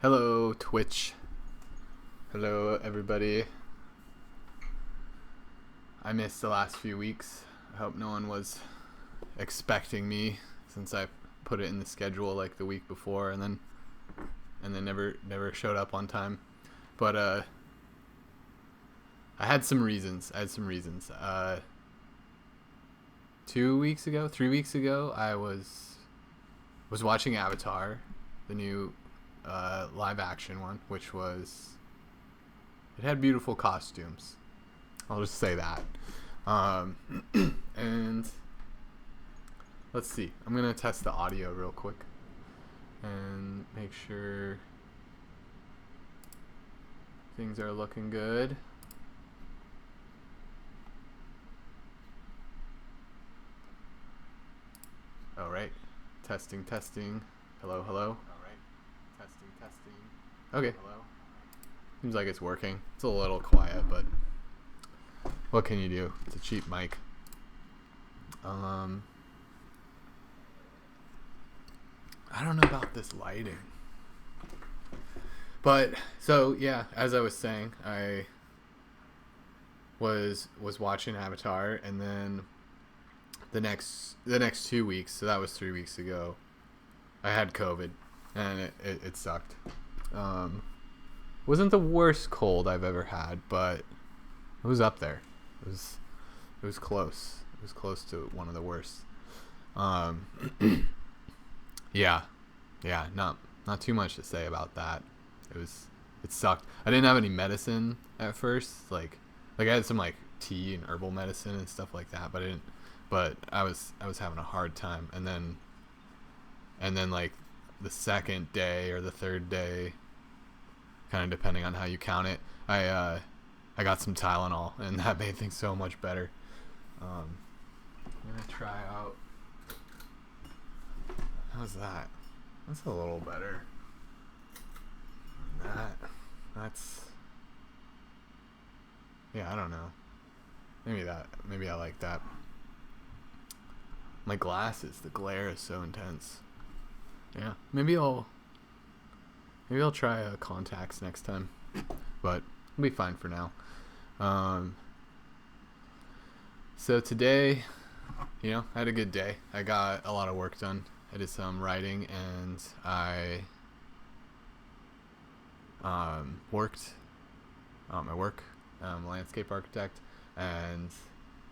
Hello, Twitch. Hello, everybody. I missed the last few weeks. I hope no one was expecting me since I put it in the schedule like the week before and then never showed up on time. But I had some reasons. 3 weeks ago, I was watching Avatar, the new live action one, which was it had beautiful costumes. I'll just say that. And let's see. I'm gonna test the audio real quick and make sure things are looking good. All right. Testing. Hello. All right. Testing. Okay. Hello. Seems like it's working. It's a little quiet, but what can you do? It's a cheap mic. I don't know about this lighting. But so yeah, as I was saying, I was watching Avatar, and then the next 2 weeks, so that was 3 weeks ago, I had COVID, and it sucked. Wasn't the worst cold I've ever had, but it was up there. It was close. It was close to one of the worst. Yeah, not too much to say about that. It sucked. I didn't have any medicine at first. Like I had some like tea and herbal medicine and stuff like that, but I didn't. But I was having a hard time, and then like the second day or the third day, kind of depending on how you count it, I got some Tylenol, and that made things so much better. I'm gonna try out. How's that? That's a little better. That's yeah. I don't know. Maybe I like that. My glasses, the glare is so intense. Yeah, maybe I'll try contacts next time, but it'll be fine for now. So today, I had a good day. I got a lot of work done. I did some writing, and I worked at my work. I'm a landscape architect, and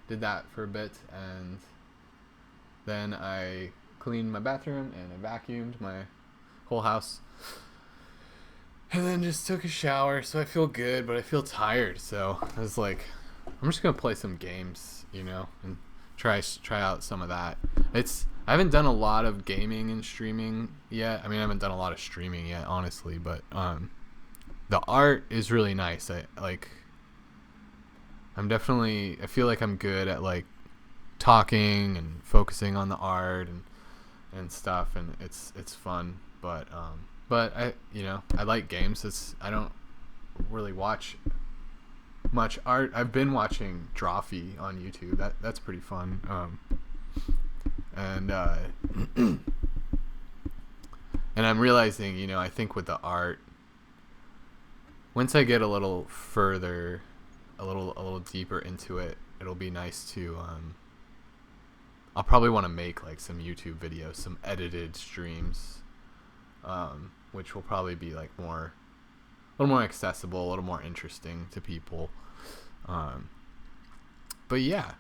did that for a bit, and then I cleaned my bathroom, and I vacuumed my whole house, and then just took a shower. So I feel good, but I feel tired. So I was like, I'm just gonna play some games, and try out some of that. I haven't done a lot of gaming and streaming yet. I mean, I haven't done a lot of streaming yet, honestly, but the art is really nice. I feel like I'm good at like talking and focusing on the art and stuff, and it's fun. But I like games. I don't really watch much art. I've been watching Drawfee on YouTube. That's pretty fun. And and I'm realizing, I think with the art, once I get a little further, a little deeper into it, it'll be nice to I'll probably want to make like some YouTube videos, some edited streams, which will probably be like a little more accessible, a little more interesting to people. But yeah,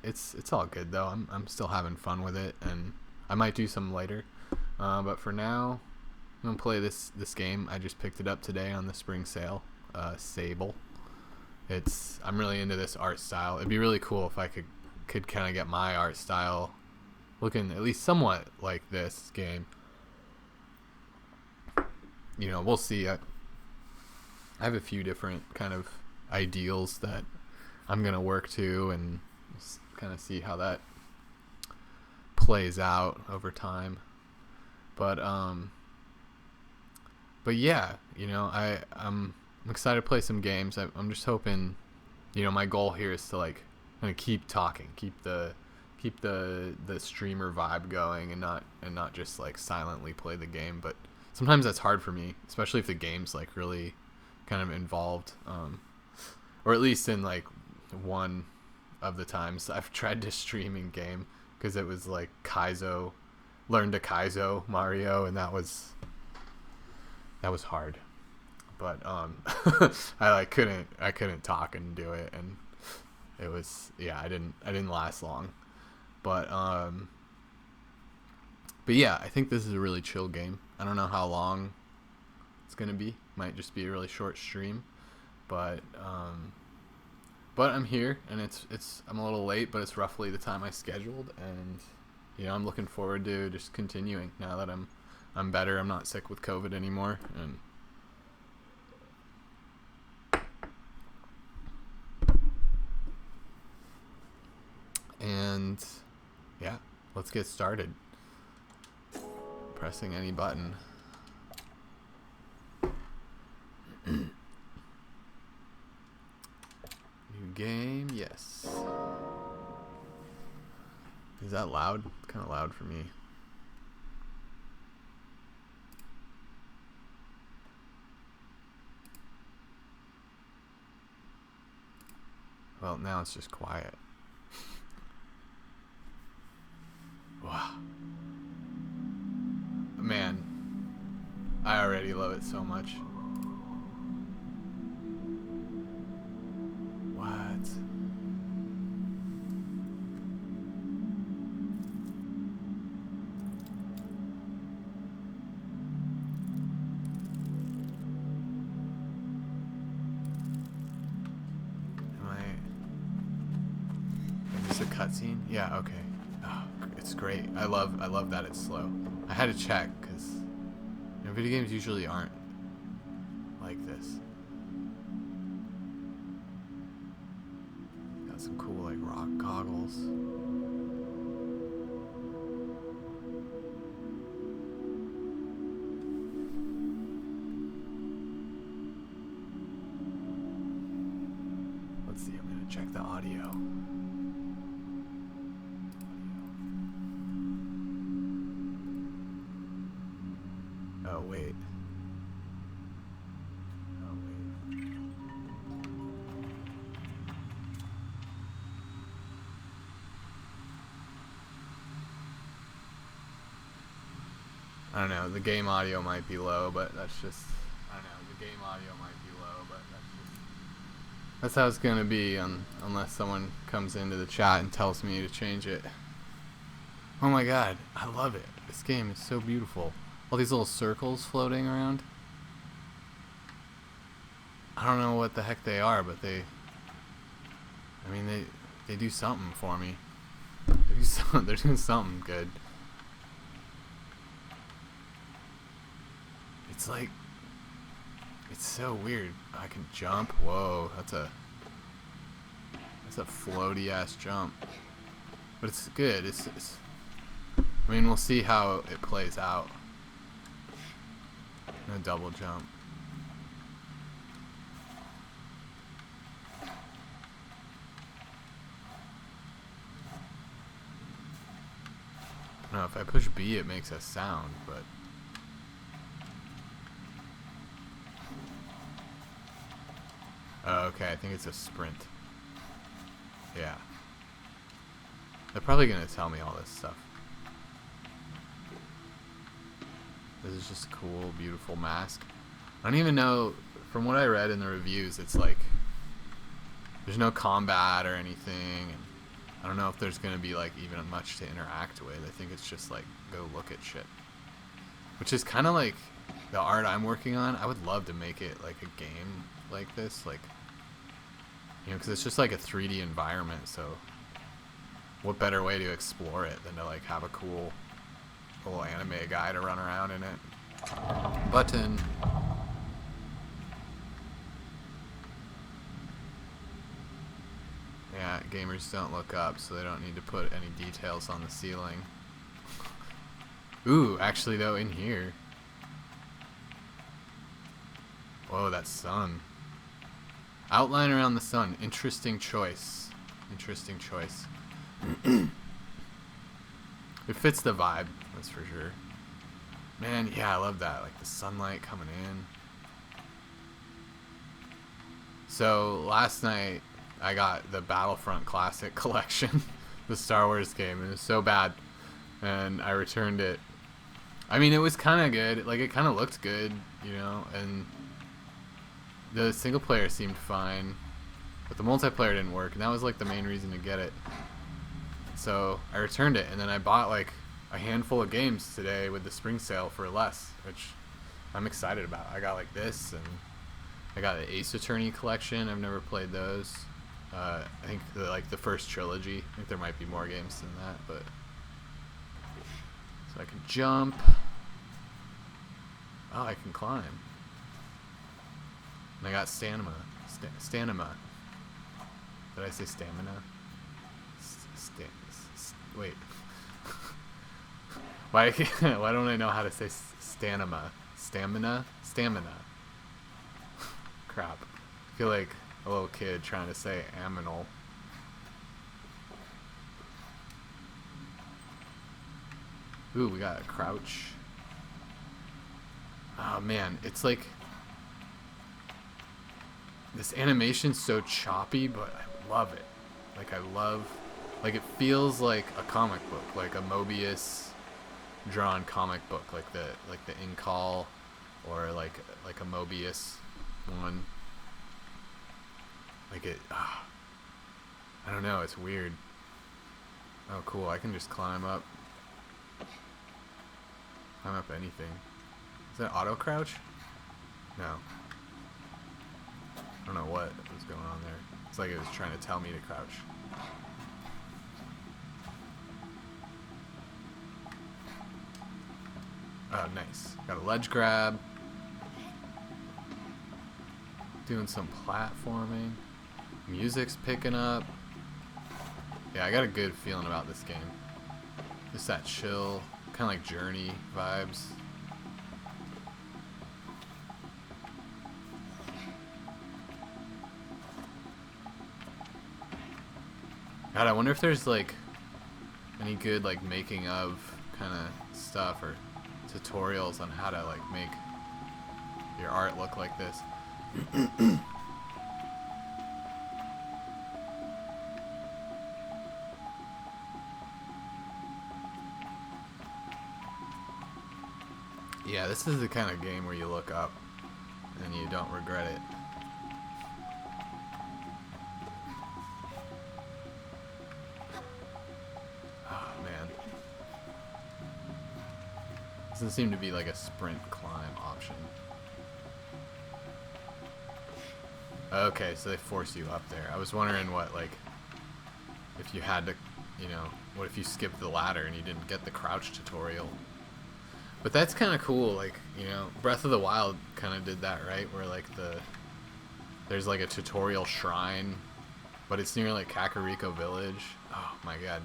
it's all good though. I'm still having fun with it, and I might do some later. But for now, I'm gonna play this game. I just picked it up today on the spring sale. Sable. I'm really into this art style. It'd be really cool if I could kind of get my art style looking at least somewhat like this game. We'll see. I have a few different kind of ideals that I'm gonna work to, and kind of see how that plays out over time. But yeah, I'm excited to play some games. I'm just hoping, my goal here is to like kind of keep talking, keep the streamer vibe going, and not just like silently play the game, but sometimes that's hard for me, especially if the game's like really kind of involved, or at least in like one of the times I've tried to stream in game, because it was like Kaizo, learn to Kaizo Mario, and that was hard. But I couldn't talk and do it, and it was, yeah, I didn't last long. But yeah, I think this is a really chill game. I don't know how long it's gonna be. Might just be a really short stream, but I'm here, and I'm a little late, but it's roughly the time I scheduled, and I'm looking forward to just continuing now that I'm better. I'm not sick with COVID anymore, and yeah, let's get started. Pressing any button. New game, yes. Is that loud? It's kind of loud for me. Well, now it's just quiet. Wow. Man, I already love it so much. What? Is this a cutscene? Yeah, okay. Oh, it's great. I love that it's slow. I had to check, because video games usually aren't like this. Got some cool like rock goggles. Let's see, I'm gonna check the audio. Oh wait. I don't know, the game audio might be low, but that's just, I don't know, the game audio might be low, but that's how it's gonna be, unless someone comes into the chat and tells me to change it. Oh my god, I love it. This game is so beautiful. All these little circles floating around. I don't know what the heck they are, but they do something for me. They're doing something good. It's like, it's so weird. I can jump. Whoa, that's a floaty ass jump. But it's good. It's we'll see how it plays out. No double jump. No, if I push B, it makes a sound, but oh, okay, I think it's a sprint. Yeah. They're probably gonna tell me all this stuff. This is just a cool, beautiful mask. I don't even know, from what I read in the reviews, it's like there's no combat or anything, and I don't know if there's gonna be like even much to interact with. I think it's just like go look at shit, which is kind of like the art I'm working on. I would love to make it like a game like this, like, because it's just like a 3D environment. So what better way to explore it than to like have a cool little anime guy to run around in it. Button. Yeah, gamers don't look up, so they don't need to put any details on the ceiling. Ooh, actually though, in here. Whoa, that sun. Outline around the sun. Interesting choice. Interesting choice. It fits the vibe, that's for sure. Man, yeah, I love that. Like the sunlight coming in. So last night I got the Battlefront Classic Collection, the Star Wars game, and it was so bad, and I returned it. I mean, it was kind of good. Like it kind of looked good, you know, and the single player seemed fine, but the multiplayer didn't work, and that was like the main reason to get it. So I returned it, and then I bought like a handful of games today with the spring sale for less, which I'm excited about. I got like this, and I got the Ace Attorney collection. I've never played those. I think the first trilogy. I think there might be more games than that, but so I can jump. Oh, I can climb. And I got stamina. Stamina. Did I say stamina? Wait. Why don't I know how to say stamina? Stamina? Stamina. Crap. I feel like a little kid trying to say aminal. Ooh, we got a crouch. Oh man, it's like this animation's so choppy, but I love it. Like it feels like a comic book, like a Mobius drawn comic book, like the In-Call or like a Mobius one. Like it, I don't know, it's weird. Oh cool, I can just climb up anything. Is that auto crouch? No. I don't know what was going on there. It's like it was trying to tell me to crouch. Oh, nice. Got a ledge grab. Doing some platforming. Music's picking up. Yeah, I got a good feeling about this game. Just that chill, kind of like Journey vibes. God, I wonder if there's like any good like making of kind of stuff or tutorials on how to like make your art look like this. Yeah, this is the kind of game where you look up and you don't regret it. Oh man. Doesn't seem to be like a sprint climb option. Okay, so they force you up there. I was wondering what, like, if you had to, you know, what if you skipped the ladder and you didn't get the crouch tutorial? But that's kind of cool, like, you know, Breath of the Wild kind of did that, right? Where, like, there's, like, a tutorial shrine, but it's near, like, Kakariko Village. Oh, my God.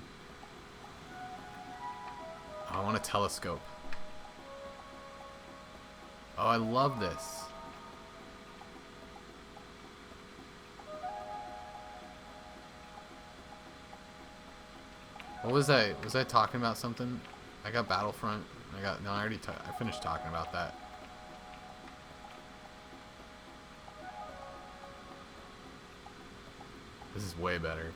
Oh, I want a telescope. Oh, I love this. What was I? Was I talking about something? I got Battlefront. No, I finished talking about that. This is way better.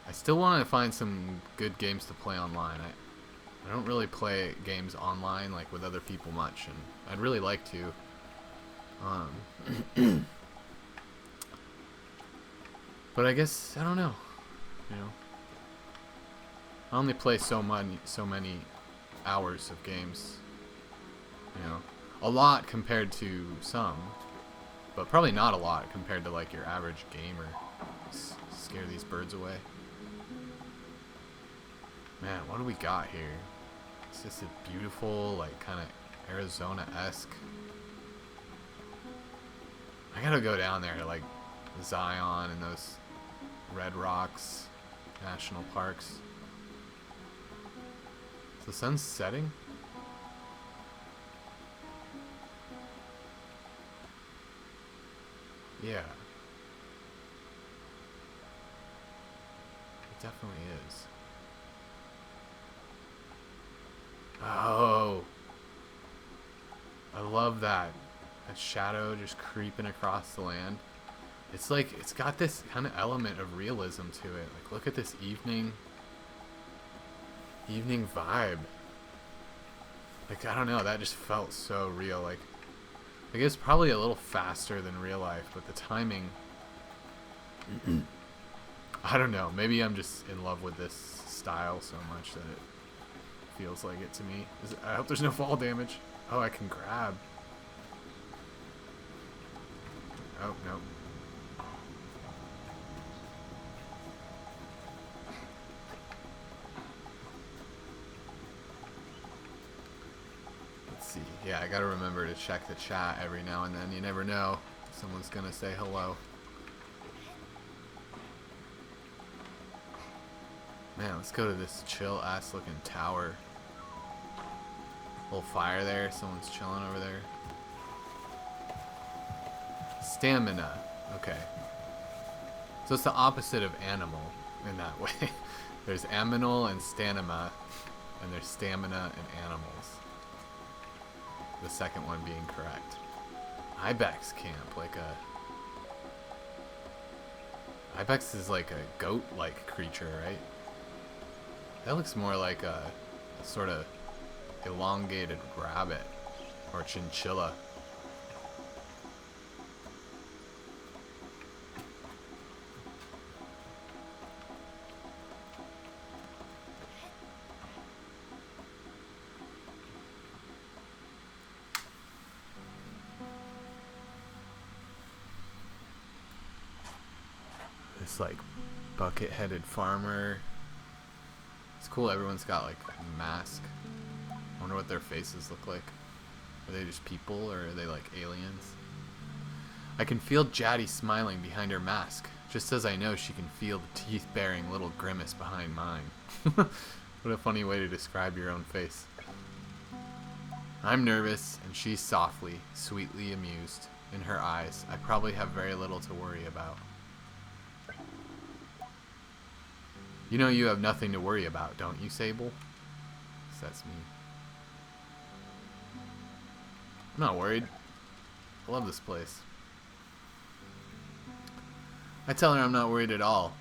I still want to find some good games to play online. I don't really play games online like with other people much, and I'd really like to. But I guess I don't know. You know, I only play so many hours of games. You know, a lot compared to some, but probably not a lot compared to like your average gamer. Scare these birds away. Man, what do we got here? It's just a beautiful, like, kind of Arizona-esque. I gotta go down there to like Zion and those Red Rocks National Parks. Is the sun setting? Yeah. It definitely is. love that. That shadow just creeping across the land. It's like, it's got this kind of element of realism to it. Like, look at this evening vibe. Like, I don't know, that just felt so real. Like it's probably a little faster than real life, but the timing, I don't know, maybe I'm just in love with this style so much that it feels like it to me. I hope there's no fall damage. Oh, I can grab. Oh, no. Let's see. Yeah, I gotta remember to check the chat every now and then. You never know. Someone's gonna say hello. Man, let's go to this chill-ass looking tower. Little fire there. Someone's chilling over there. Stamina. Okay. So it's the opposite of animal in that way. There's aminal and stamina, and there's stamina and animals. The second one being correct. Ibex camp, like a... Ibex is like a goat-like creature, right? That looks more like a sort of elongated rabbit or chinchilla. This like bucket-headed farmer. It's cool, everyone's got like a mask. I wonder what their faces look like. Are they just people or are they like aliens? I can feel Jaddy smiling behind her mask, just as I know she can feel the teeth-baring little grimace behind mine. What a funny way to describe your own face. I'm nervous and she's softly, sweetly amused. In her eyes, I probably have very little to worry about. You know you have nothing to worry about, don't you, Sable? That's me. I'm not worried. I love this place. I tell her I'm not worried at all,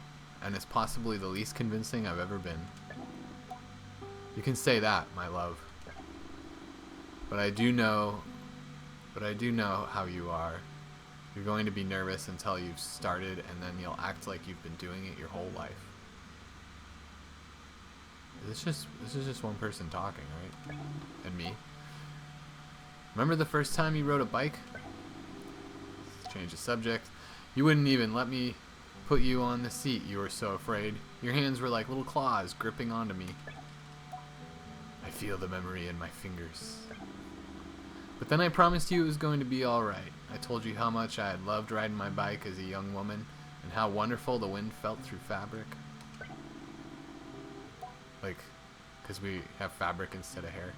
and it's possibly the least convincing I've ever been. You can say that, my love. But I do know how you are. You're going to be nervous until you've started, and then you'll act like you've been doing it your whole life. This is just one person talking, right? And me. Remember the first time you rode a bike? Let's change the subject. You wouldn't even let me put you on the seat. You were so afraid. Your hands were like little claws gripping onto me. I feel the memory in my fingers. But then I promised you it was going to be alright. I told you how much I had loved riding my bike as a young woman and how wonderful the wind felt through fabric. Like, because we have fabric instead of hair.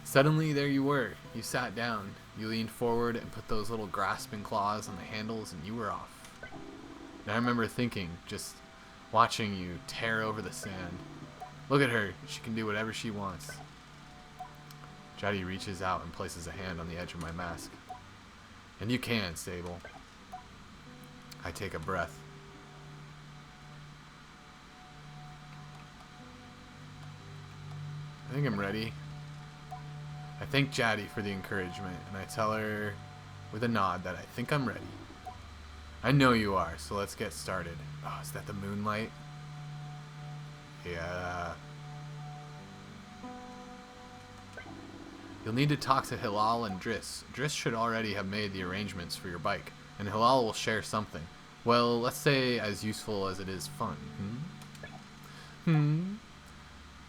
Suddenly, there you were. You sat down. You leaned forward and put those little grasping claws on the handles, and you were off. And I remember thinking, just watching you tear over the sand. Look at her. She can do whatever she wants. Jaddy reaches out and places a hand on the edge of my mask. And you can, Sable. I take a breath. I think I'm ready. I thank Jaddy for the encouragement, and I tell her with a nod that I think I'm ready. I know you are, so let's get started. Oh, is that the moonlight? Yeah. You'll need to talk to Hilal and Driss. Driss should already have made the arrangements for your bike, and Hilal will share something. Well, let's say as useful as it is fun.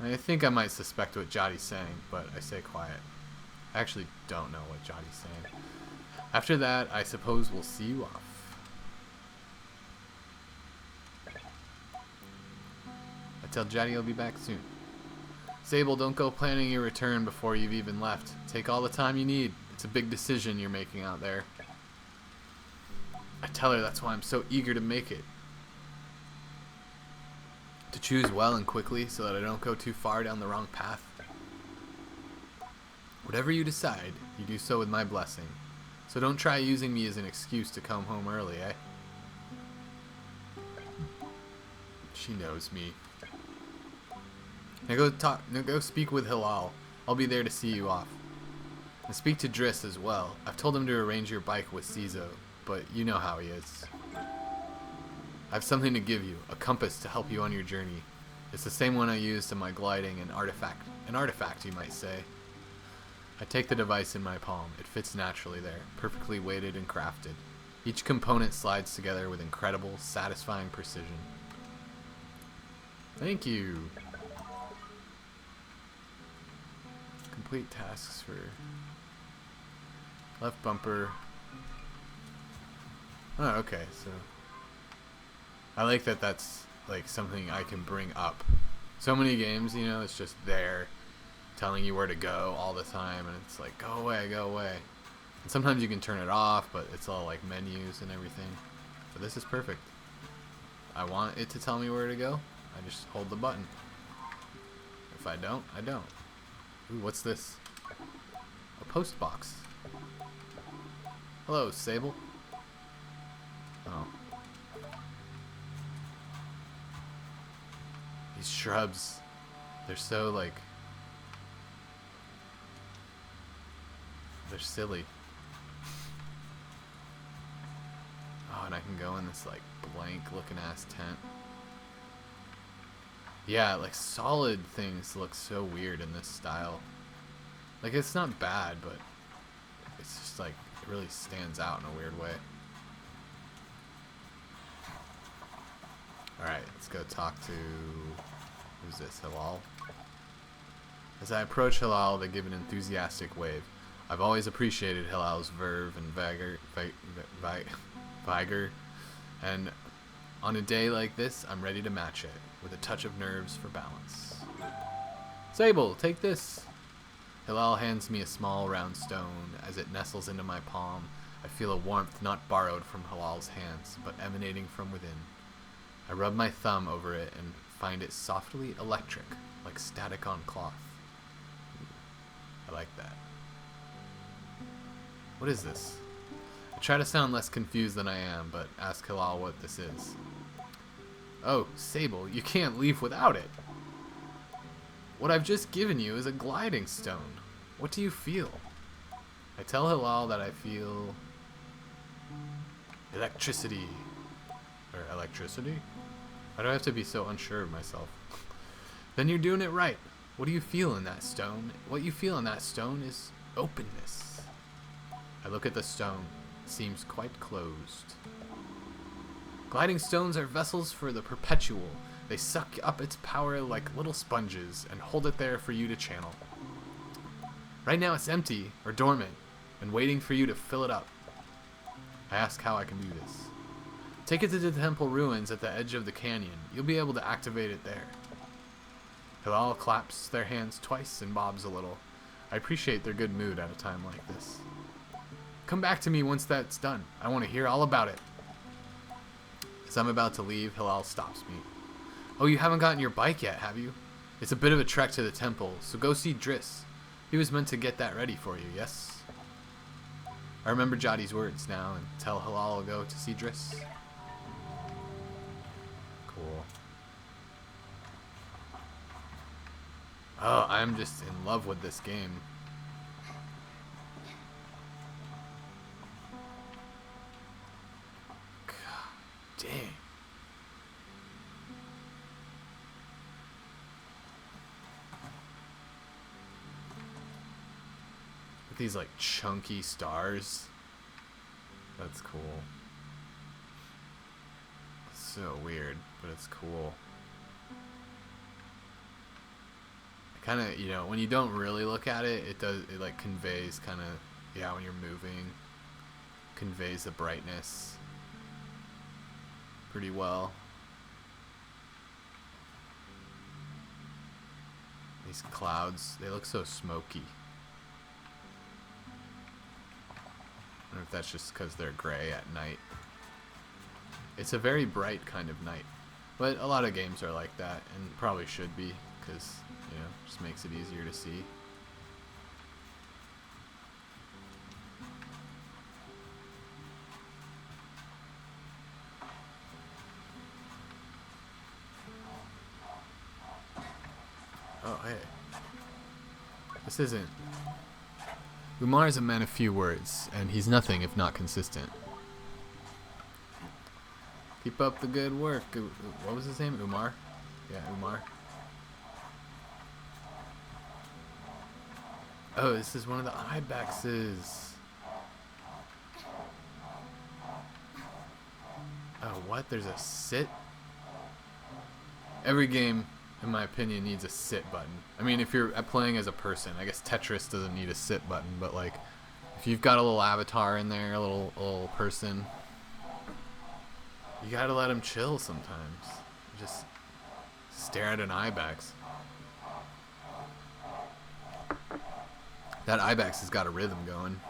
I think I might suspect what Jaddy's saying, but I stay quiet. I actually don't know what Jaddy's saying. After that, I suppose we'll see you off. I tell Jaddy I'll be back soon. Sable, don't go planning your return before you've even left. Take all the time you need. It's a big decision you're making out there. I tell her that's why I'm so eager to make it. To choose well and quickly so that I don't go too far down the wrong path. Whatever you decide, you do so with my blessing. So don't try using me as an excuse to come home early, eh? She knows me. Now go speak with Hilal. I'll be there to see you off. And speak to Driss as well. I've told him to arrange your bike with Cizo, but you know how he is. I have something to give you, a compass to help you on your journey. It's the same one I used in my gliding, an artifact you might say. I take the device in my palm. It fits naturally there, perfectly weighted and crafted. Each component slides together with incredible, satisfying precision. Thank you. Complete tasks for left bumper. Oh, okay, so I like that that's like something I can bring up. So many games, you know, it's just there telling you where to go all the time, and it's like, go away, go away. And sometimes you can turn it off, but it's all like menus and everything. So this is perfect. I want it to tell me where to go. I just hold the button. If I don't, I don't. Ooh, what's this? A post box. Hello, Sable. Oh. These shrubs. They're so like... They're silly. Oh, and I can go in this like blank looking ass tent. Yeah, like solid things look so weird in this style. Like it's not bad, but it's just like it really stands out in a weird way. Alright, let's go talk to... Who's this? Hilal? As I approach Hilal, they give an enthusiastic wave. I've always appreciated Hilal's verve and vigor, and on a day like this, I'm ready to match it, with a touch of nerves for balance. Sable, take this! Hilal hands me a small round stone. As it nestles into my palm, I feel a warmth not borrowed from Hilal's hands, but emanating from within. I rub my thumb over it and find it softly electric, like static on cloth. I like that. What is this? I try to sound less confused than I am, but ask Hilal what this is. Oh, Sable, you can't leave without it. What I've just given you is a gliding stone. What do you feel? I tell Hilal that I feel... electricity. Or electricity? Why do I have to be so unsure of myself? Then you're doing it right. What do you feel in that stone? What you feel in that stone is openness. I look at the stone. It seems quite closed. Gliding stones are vessels for the perpetual. They suck up its power like little sponges and hold it there for you to channel. Right now it's empty or dormant and waiting for you to fill it up. I ask how I can do this. Take it to the temple ruins at the edge of the canyon. You'll be able to activate it there. Hilal claps their hands twice and bobs a little. I appreciate their good mood at a time like this. Come back to me once that's done. I want to hear all about it. As I'm about to leave, Hilal stops me. Oh, you haven't gotten your bike yet, have you? It's a bit of a trek to the temple, so go see Driss. He was meant to get that ready for you, yes? I remember Jotty's words now and tell Hilal I'll go to see Driss. Cool. Oh, I'm just in love with this game. God, dang. With these like chunky stars. That's cool. So weird, but it's cool. Kind of, you know, when you don't really look at it, it like conveys kind of, yeah, when you're moving, conveys the brightness pretty well. These clouds, they look so smoky. I don't know if that's just because they're gray at night. It's a very bright kind of night, but a lot of games are like that, and probably should be, because, you know, just makes it easier to see. This isn't... Umar is a man of few words, and he's nothing if not consistent. Keep up the good work. What was his name? Umar? Yeah, Umar. Oh, this is one of the ibexes. Oh, what? There's a sit? Every game, in my opinion, needs a sit button. I mean, if you're playing as a person, I guess Tetris doesn't need a sit button, but like, if you've got a little avatar in there, a little person, you gotta let him chill sometimes. Just stare at an ibex. That ibex has got a rhythm going.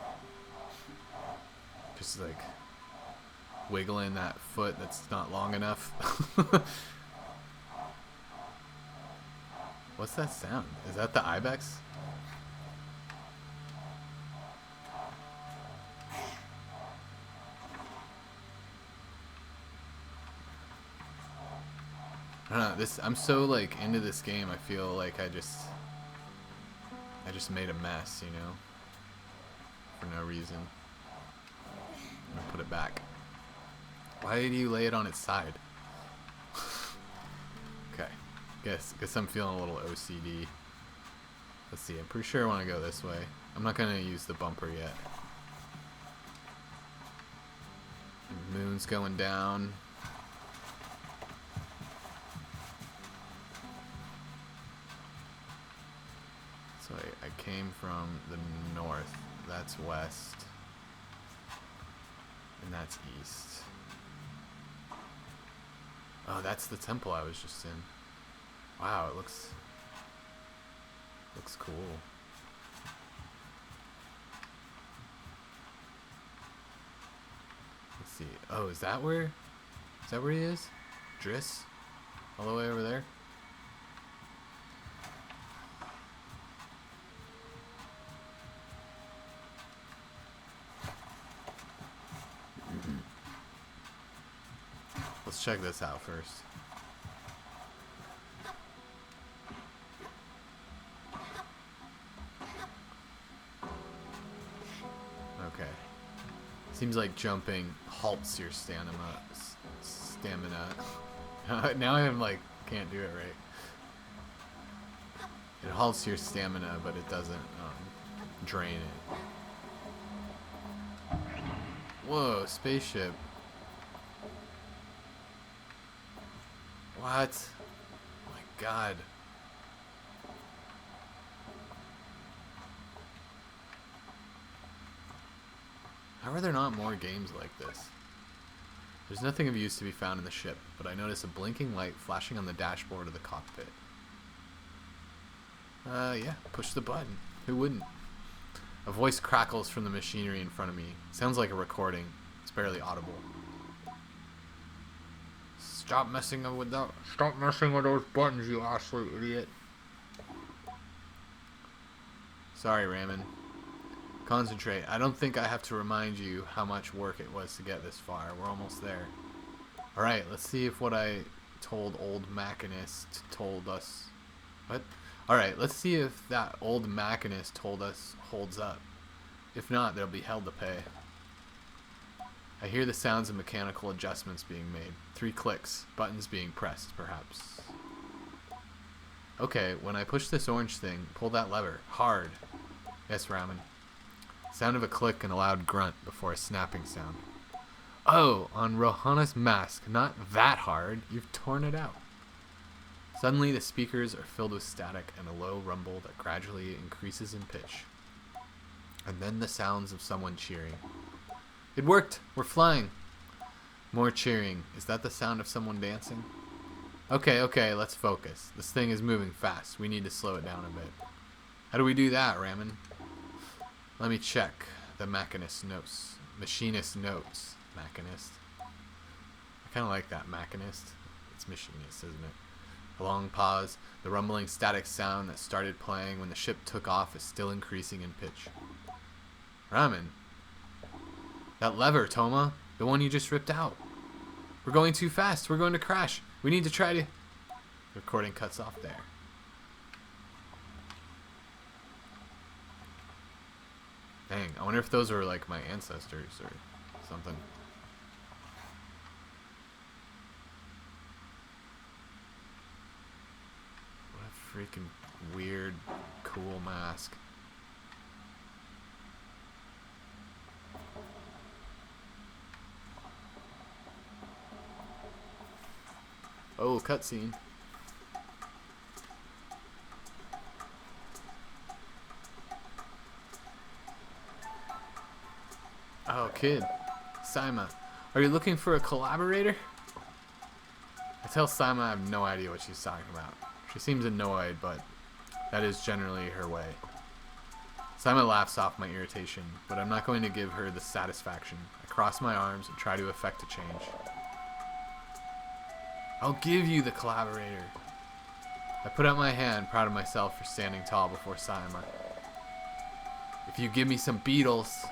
Just like wiggling that foot that's not long enough. What's that sound? Is that the ibex? I don't know, I'm so like into this game, I feel like I just made a mess, you know? For no reason. I'm gonna put it back. Why did you lay it on its side? Okay. Guess I'm feeling a little OCD. Let's see, I'm pretty sure I want to go this way. I'm not gonna use the bumper yet. The moon's going down. So I came from the north. That's west. And that's east. Oh, that's the temple I was just in. Wow, it looks cool. Let's see. Oh, is that where he is? Driss? All the way over there? Let's check this out first. Okay. Seems like jumping halts your stamina. Now I'm like, can't do it right. It halts your stamina, but it doesn't drain it. Whoa, spaceship. What? Oh my god. How are there not more games like this? There's nothing of use to be found in the ship, but I notice a blinking light flashing on the dashboard of the cockpit. Yeah, push the button. Who wouldn't? A voice crackles from the machinery in front of me. Sounds like a recording. It's barely audible. Stop messing with those buttons, you absolute idiot. Sorry, Raymond. Concentrate. I don't think I have to remind you how much work it was to get this far. We're almost there. Alright, let's see if what I told old machinist told us... What? Alright, let's see if that old machinist told us holds up. If not, there'll be hell to pay. I hear the sounds of mechanical adjustments being made. 3 clicks. Buttons being pressed, perhaps. Okay, when I push this orange thing, pull that lever. Hard. Yes, Ramen. Sound of a click and a loud grunt before a snapping sound. Oh, on Rohana's mask. Not that hard. You've torn it out. Suddenly, the speakers are filled with static and a low rumble that gradually increases in pitch. And then the sounds of someone cheering. It worked! We're flying! More cheering. Is that the sound of someone dancing? Okay, let's focus. This thing is moving fast. We need to slow it down a bit. How do we do that, Ramen? Let me check. The machinist notes. Machinist notes. Machinist. I kind of like that, machinist. It's machinist, isn't it? A long pause. The rumbling static sound that started playing when the ship took off is still increasing in pitch. Ramen. That lever, Toma. The one you just ripped out. We're going too fast. We're going to crash. We need to try to... The recording cuts off there. Dang, I wonder if those were like my ancestors or something. What a freaking weird, cool mask. Oh, cutscene. Oh, kid. Saima, are you looking for a collaborator? I tell Saima I have no idea what she's talking about. She seems annoyed, but that is generally her way. Saima laughs off my irritation, but I'm not going to give her the satisfaction. I cross my arms and try to effect a change. I'll give you the collaborator. I put out my hand, proud of myself for standing tall before Saima. If you give me some beetles,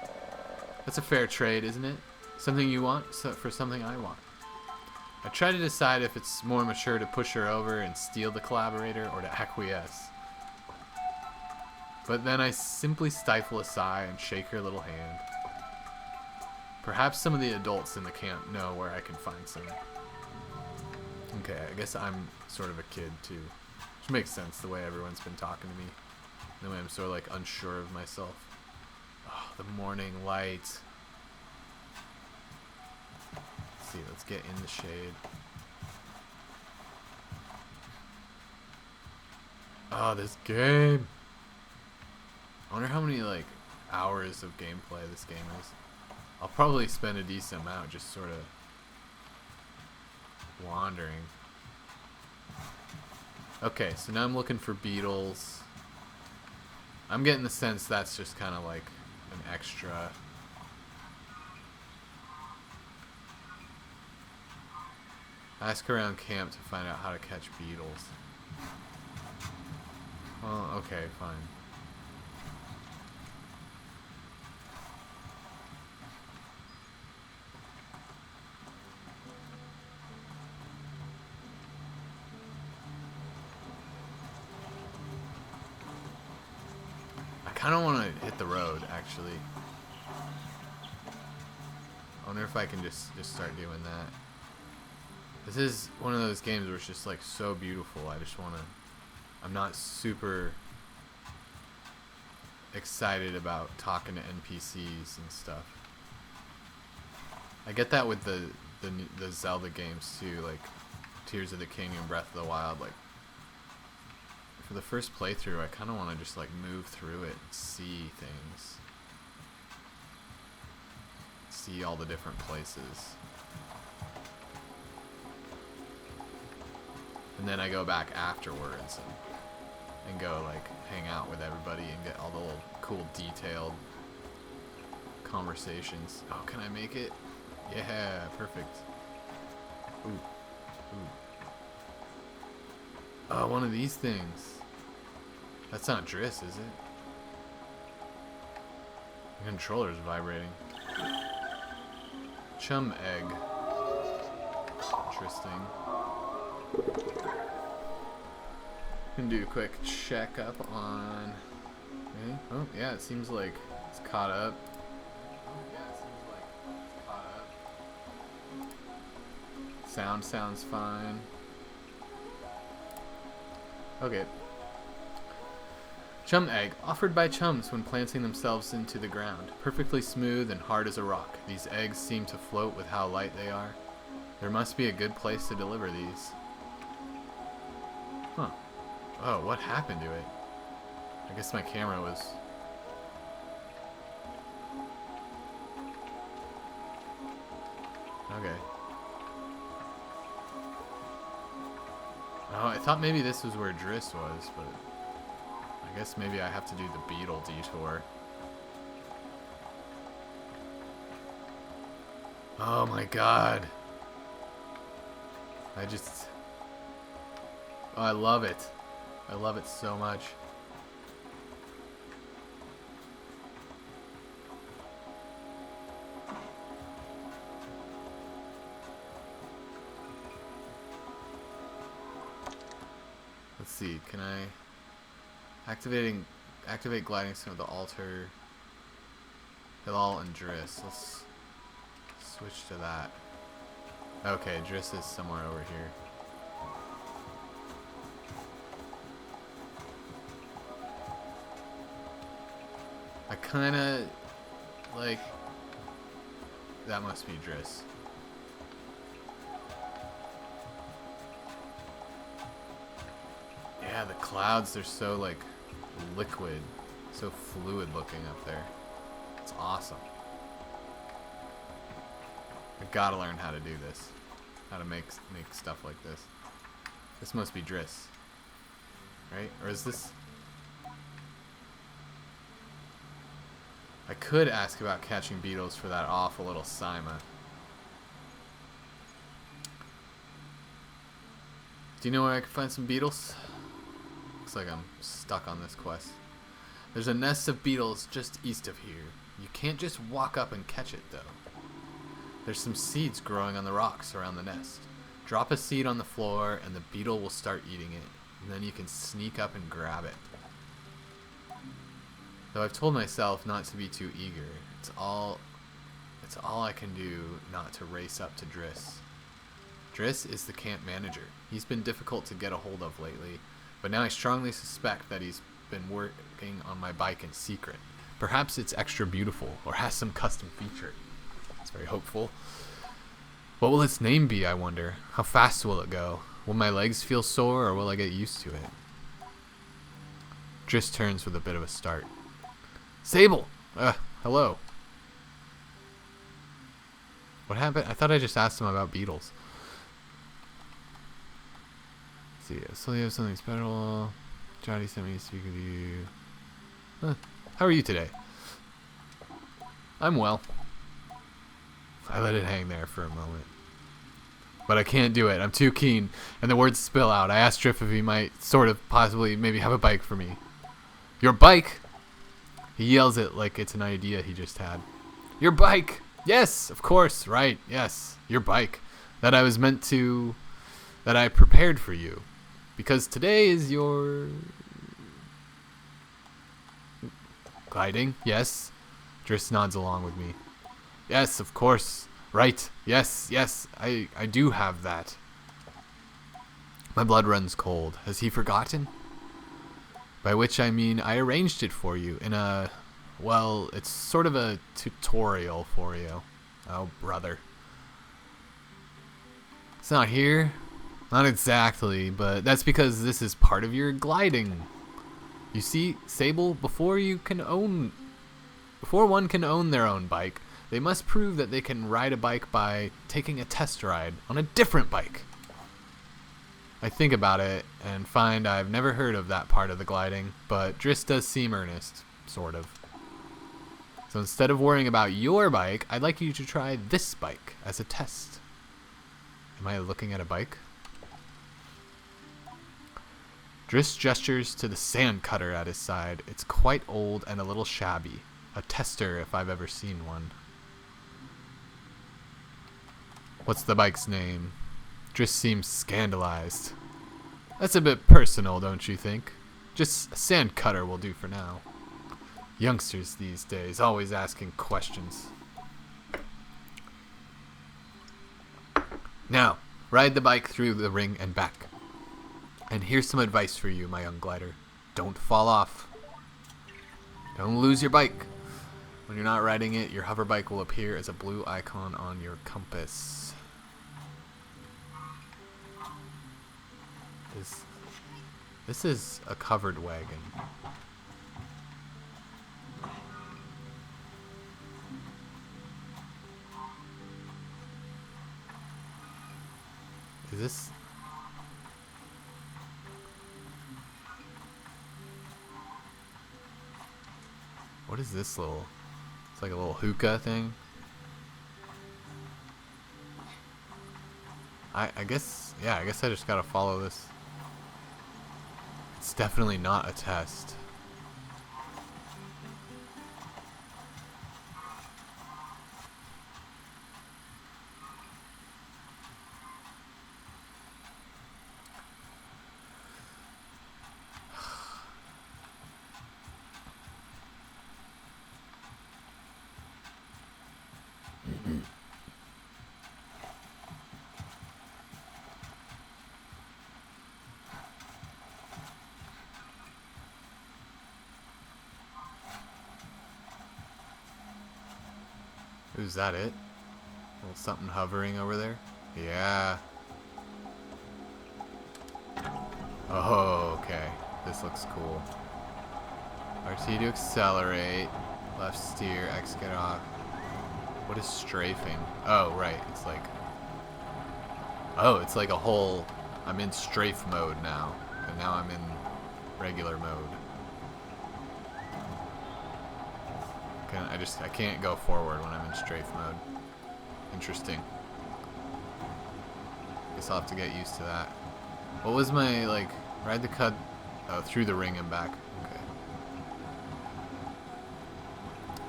that's a fair trade, isn't it? Something you want for something I want. I try to decide if it's more mature to push her over and steal the collaborator or to acquiesce. But then I simply stifle a sigh and shake her little hand. Perhaps some of the adults in the camp know where I can find some. Okay, I guess I'm sort of a kid too. Which makes sense, the way everyone's been talking to me. The way I'm sort of like unsure of myself. Oh, the morning light. Let's see, let's get in the shade. Oh, this game. I wonder how many like hours of gameplay this game is. I'll probably spend a decent amount just sort of wandering. Okay, so now I'm looking for beetles. I'm getting the sense that's just kind of like an extra. Ask around camp to find out how to catch beetles. Well, okay, fine. I kind of want to hit the road, actually. I wonder if I can just start doing that. This is one of those games where it's just like so beautiful. I just want to. I'm not super excited about talking to NPCs and stuff. I get that with the Zelda games too, like Tears of the Kingdom, Breath of the Wild. Like for the first playthrough, I kind of want to just like move through it and see things, see all the different places. And then I go back afterwards and go like hang out with everybody and get all the little cool detailed conversations. Oh, can I make it? Yeah, perfect. Ooh. Ooh. Oh, one of these things. That's not Driss, is it? The controller's vibrating. Chum egg. Interesting. Can do a quick checkup on. Okay. Oh yeah, it seems like it's caught up. Sound sounds fine. Okay. Chum egg, offered by chums when planting themselves into the ground. Perfectly smooth and hard as a rock. These eggs seem to float with how light they are. There must be a good place to deliver these. Huh. Oh, what happened to it? I guess my camera was... Okay. Oh, I thought maybe this was where Driss was, but... I guess maybe I have to do the beetle detour. Oh my god. Oh, I love it. I love it so much. Let's see, can I activate gliding stone with the altar? Hilal and Driss. Let's switch to that. Okay, Driss is somewhere over here. I kinda like that must be Driss. Yeah, the clouds, they're so like liquid, so fluid looking up there. It's awesome. I gotta learn how to do this. How to make stuff like this. This must be Driss. Right? Or is this... I could ask about catching beetles for that awful little Sima. Do you know where I can find some beetles? Looks like I'm stuck on this quest. There's a nest of beetles just east of here. You can't just walk up and catch it, though. There's some seeds growing on the rocks around the nest. Drop a seed on the floor and the beetle will start eating it. And then you can sneak up and grab it. Though I've told myself not to be too eager. It's all I can do not to race up to Driss. Driss is the camp manager. He's been difficult to get a hold of lately, but now I strongly suspect that he's been working on my bike in secret. Perhaps it's extra beautiful or has some custom feature. It's very hopeful. What will its name be, I wonder? How fast will it go? Will my legs feel sore or will I get used to it? Driss turns with a bit of a start. Sable! Hello. What happened? I thought I just asked him about beetles. Let's see. So you have something special. Johnny sent me to speak with you. How are you today? I'm well. I let it hang there for a moment. But I can't do it. I'm too keen. And the words spill out. I asked Driff if he might sort of possibly maybe have a bike for me. Your bike? He yells it like it's an idea he just had. Your bike! Yes, of course, right, yes. Your bike. That I prepared for you. Because today is your... gliding? Yes. Driss nods along with me. Yes, of course. Right. Yes. I do have that. My blood runs cold. Has he forgotten? By which I mean I arranged it for you in a... well, it's sort of a tutorial for you. Oh, brother. It's not here. Not exactly, but that's because this is part of your gliding. You see, Sable, before one can own their own bike, they must prove that they can ride a bike by taking a test ride on a different bike. I think about it and find I've never heard of that part of the gliding, but Driss does seem earnest, sort of. So instead of worrying about your bike, I'd like you to try this bike as a test. Am I looking at a bike? Driss gestures to the sand cutter at his side. It's quite old and a little shabby. A tester if I've ever seen one. What's the bike's name? Driss seems scandalized. That's a bit personal, don't you think? Just a sand cutter will do for now. Youngsters these days, always asking questions. Now, ride the bike through the ring and back. And here's some advice for you, my young glider. Don't fall off. Don't lose your bike. When you're not riding it, your hover bike will appear as a blue icon on your compass. This is a covered wagon. Is this... what is this little... it's like a little hookah thing. I guess... yeah, I guess I just gotta follow this. It's definitely not a test. Who's that, it? Little something hovering over there? Yeah. Oh, okay. This looks cool. RT to accelerate. Left steer, X get off. What is strafing? Oh, right. It's like... Oh, it's like a whole... I'm in strafe mode now. And now I'm in regular mode. I can't go forward when I'm in strafe mode. Interesting. Guess I'll have to get used to that. What was my, like, ride the cut? Oh, through the ring and back. Okay.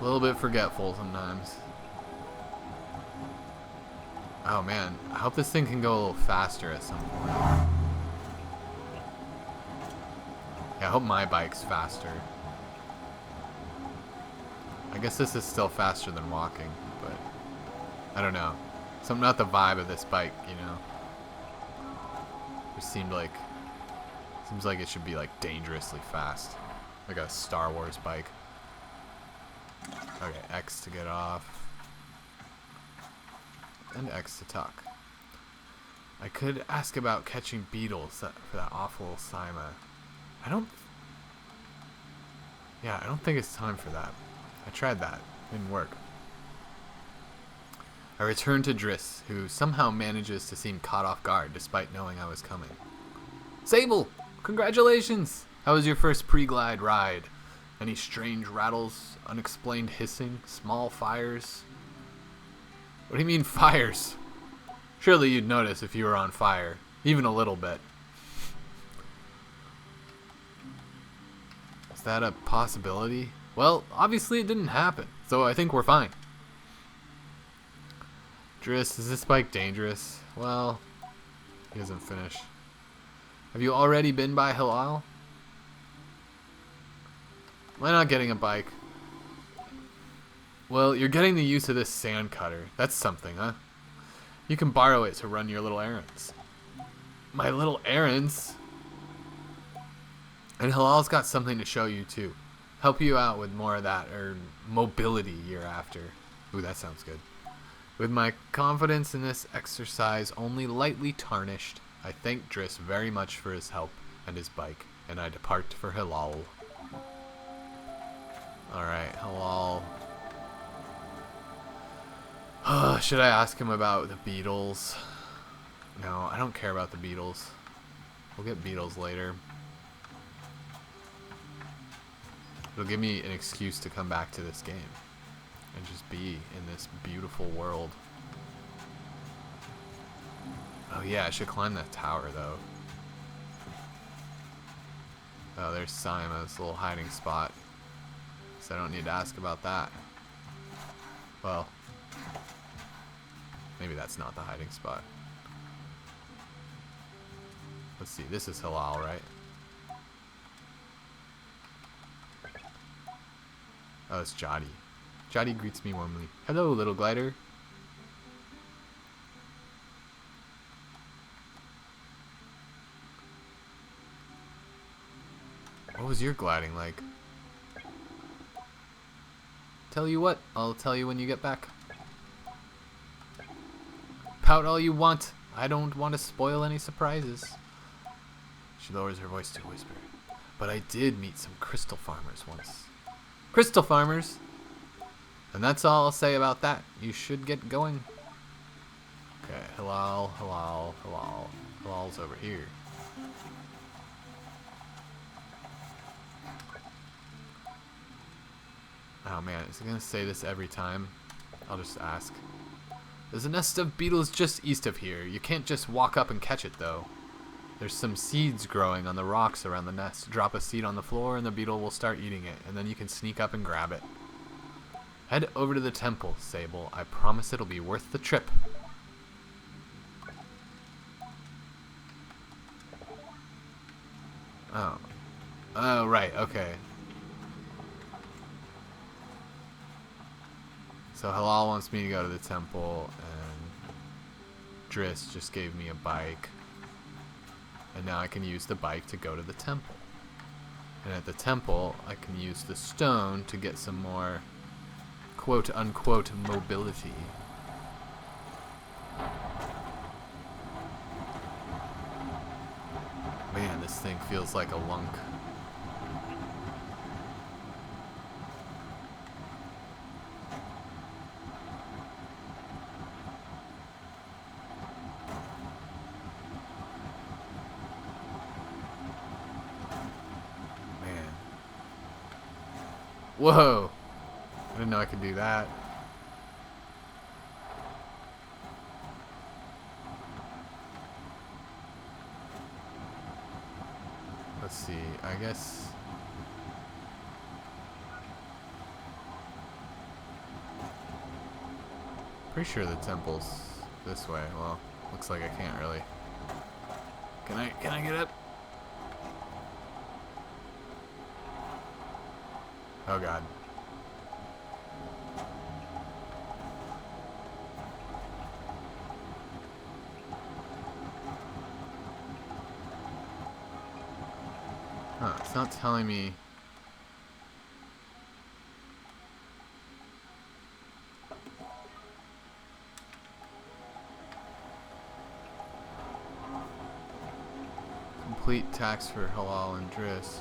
A little bit forgetful sometimes. Oh man, I hope this thing can go a little faster at some point. Yeah, I hope my bike's faster. I guess this is still faster than walking, but I don't know. Something about the vibe of this bike, you know. It seems like it should be like dangerously fast, like a Star Wars bike. Okay, X to get off, and X to tuck. I could ask about catching beetles for that awful Sima. I don't think it's time for that. I tried that. Didn't work. I returned to Driss, who somehow manages to seem caught off guard despite knowing I was coming. Sable! Congratulations! How was your first pre-glide ride? Any strange rattles, unexplained hissing, small fires? What do you mean fires? Surely you'd notice if you were on fire. Even a little bit. Is that a possibility? Well, obviously it didn't happen, so I think we're fine. Driss, is this bike dangerous? Well, he doesn't finish. Have you already been by Hilal? Why not getting a bike? Well, you're getting the use of this sand cutter. That's something, huh? You can borrow it to run your little errands. My little errands? And Hilal's got something to show you too. Help you out with more of that, or mobility year after. Ooh, that sounds good. With my confidence in this exercise only lightly tarnished, I thank Driss very much for his help and his bike, and I depart for Hilal. Alright, Hilal. Should I ask him about the beetles? No, I don't care about the beetles. We'll get beetles later. It'll give me an excuse to come back to this game and just be in this beautiful world. Oh yeah, I should climb that tower though. Oh, there's Sima's little hiding spot. So I don't need to ask about that. Well, maybe that's not the hiding spot. Let's see, this is Hilal, right? Oh, it's Jody. Jody greets me warmly. Hello, little glider. What was your gliding like? Tell you what, I'll tell you when you get back. Pout all you want. I don't want to spoil any surprises. She lowers her voice to a whisper. But I did meet some crystal farmers once. Crystal farmers? And that's all I'll say about that. You should get going. Okay, Hilal, Hilal, Hilal. Hilal's over here. Oh man, is it gonna say this every time? I'll just ask. There's a nest of beetles just east of here. You can't just walk up and catch it though. There's some seeds growing on the rocks around the nest. Drop a seed on the floor and the beetle will start eating it, and then you can sneak up and grab it. Head over to the temple, Sable. I promise it'll be worth the trip. Oh. Oh, right, okay. So Hilal wants me to go to the temple, and Driss just gave me a bike. And now I can use the bike to go to the temple. And at the temple, I can use the stone to get some more quote-unquote mobility. Man, this thing feels like a lunk. Man. Whoa! I didn't know I could do that. Let's see, I guess... Pretty sure the temple's this way. Well, looks like I can't really. Can I get up? Oh god. Huh, it's not telling me. Complete tax for halal and driss.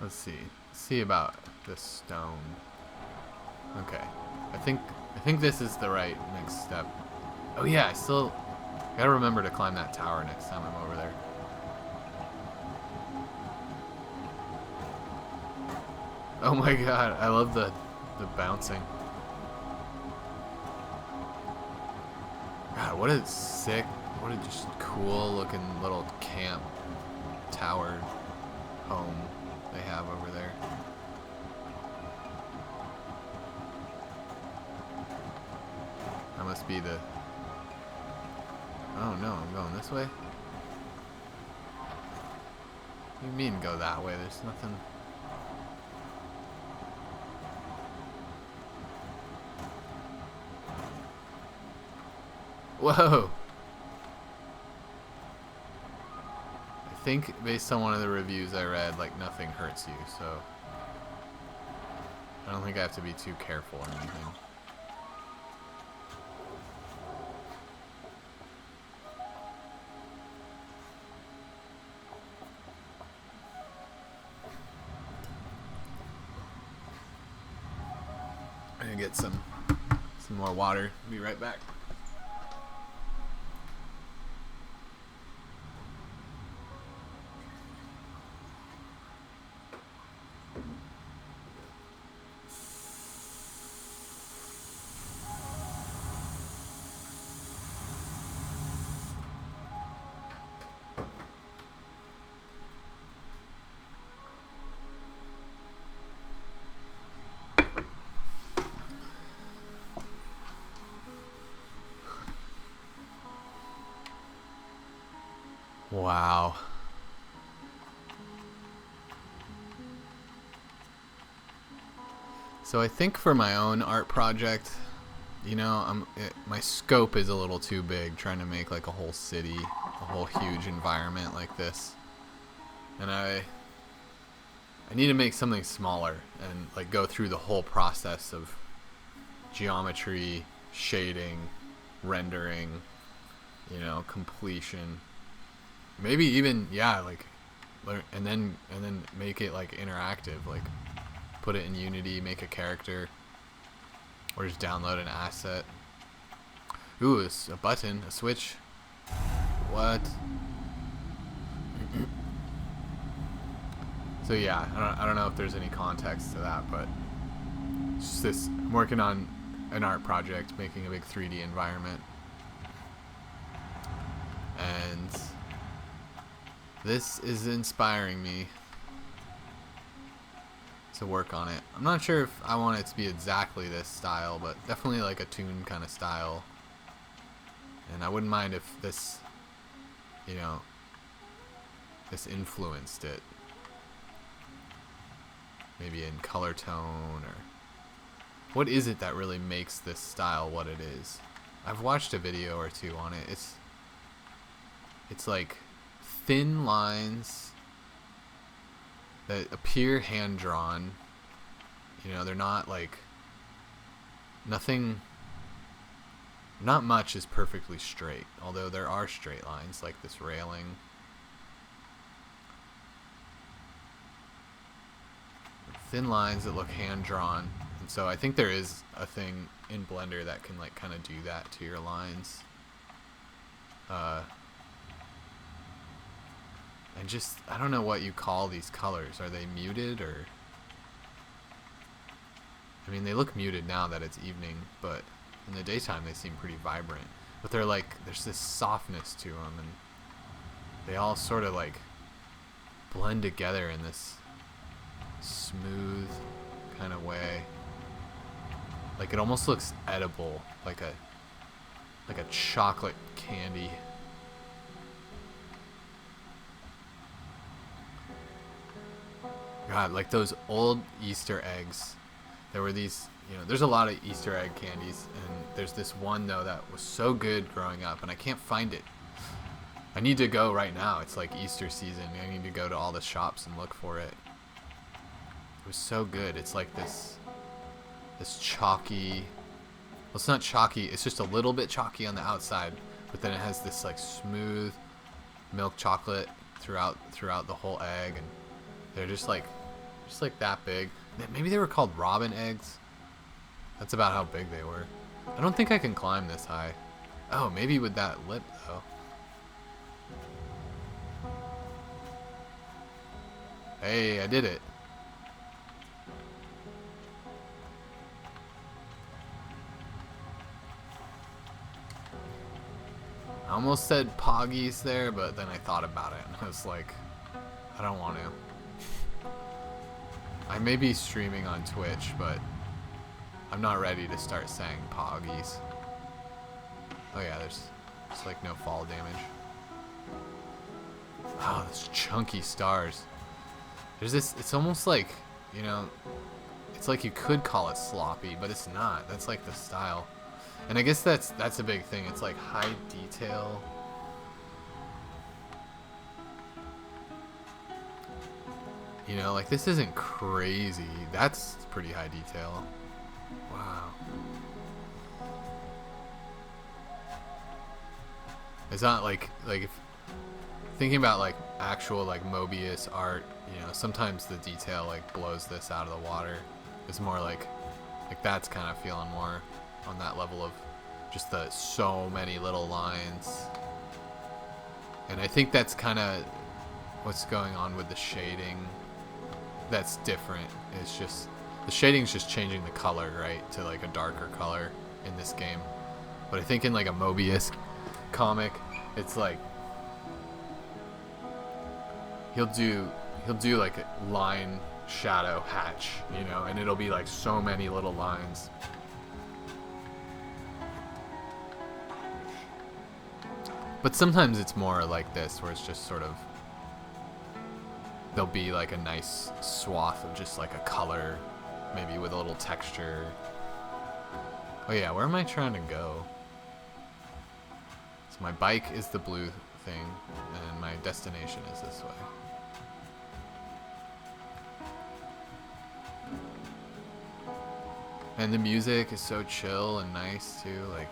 Let's see about this stone. Okay, I think this is the right next step. Oh yeah, I still gotta remember to climb that tower next time I'm over there. Oh my god, I love the bouncing. God, what a sick, what a just cool looking little camp tower home they have over there. That must be the... Oh no, I'm going this way? What do you mean go that way? There's nothing... Whoa! I think based on one of the reviews I read, like nothing hurts you, so I don't think I have to be too careful or anything. I'm gonna get some more water. Be right back. Wow. So I think for my own art project, you know, my scope is a little too big, trying to make like a whole city, a whole huge environment like this. And I need to make something smaller and like go through the whole process of geometry, shading, rendering, you know, completion. Maybe even, yeah, like, and then make it like interactive, like put it in Unity, make a character, or just download an asset. Ooh, it's a button, a switch. What? So yeah, I don't know if there's any context to that, but it's just this. I'm working on an art project, making a big 3D environment, and this is inspiring me to work on it. I'm not sure if I want it to be exactly this style, but definitely like a Toon kind of style. And I wouldn't mind if this, you know, this influenced it. maybe in color tone, or what is it that really makes this style what it is? I've watched a video or two on it. It's like thin lines that appear hand drawn. You know, they're not like nothing. Not much is perfectly straight, although there are straight lines like this railing. Thin lines that look hand drawn, and so I think there is a thing in Blender that can like kind of do that to your lines. And just, I don't know what you call these colors. Are they muted, or? I mean, they look muted now that it's evening, but in the daytime they seem pretty vibrant. But they're like, there's this softness to them, and they all sort of like blend together in this smooth kind of way. Like it almost looks edible, like a chocolate candy. God, like those old Easter eggs. There were these, you know, there's a lot of Easter egg candies, and there's this one though that was so good growing up, and I can't find it. I need to go right now. It's like Easter season. I need to go to all the shops and look for it. It was so good. It's like this chalky, well, it's not chalky, it's just a little bit chalky on the outside, but then it has this like smooth milk chocolate throughout the whole egg, and they're just like that big. Maybe they were called robin eggs. That's about how big they were. I don't think I can climb this high. Oh, maybe with that lip though. Hey, I did it. I almost said Poggies there, but then I thought about it and I was like, I don't want to. I may be streaming on Twitch, but I'm not ready to start saying Poggies. Oh yeah, there's like no fall damage. Oh, those chunky stars. There's this, it's almost like, you know, it's like you could call it sloppy, but it's not. That's like the style. And I guess that's a big thing. It's like high detail. You know, like this isn't crazy. That's pretty high detail. Wow. It's not like if thinking about like actual like Mobius art, you know, sometimes the detail like blows this out of the water. It's more like that's kind of feeling more on that level of just the so many little lines. And I think that's kind of what's going on with the shading. That's different. It's just the shading's just changing the color, right, to like a darker color in this game. But I think in like a Mobius comic, it's like he'll do like a line shadow hatch, you know, and it'll be like so many little lines. But sometimes it's more like this, where it's just sort of, there'll be like a nice swath of just like a color, maybe with a little texture. Oh yeah, where am I trying to go? So my bike is the blue thing, and my destination is this way. And the music is so chill and nice too, like,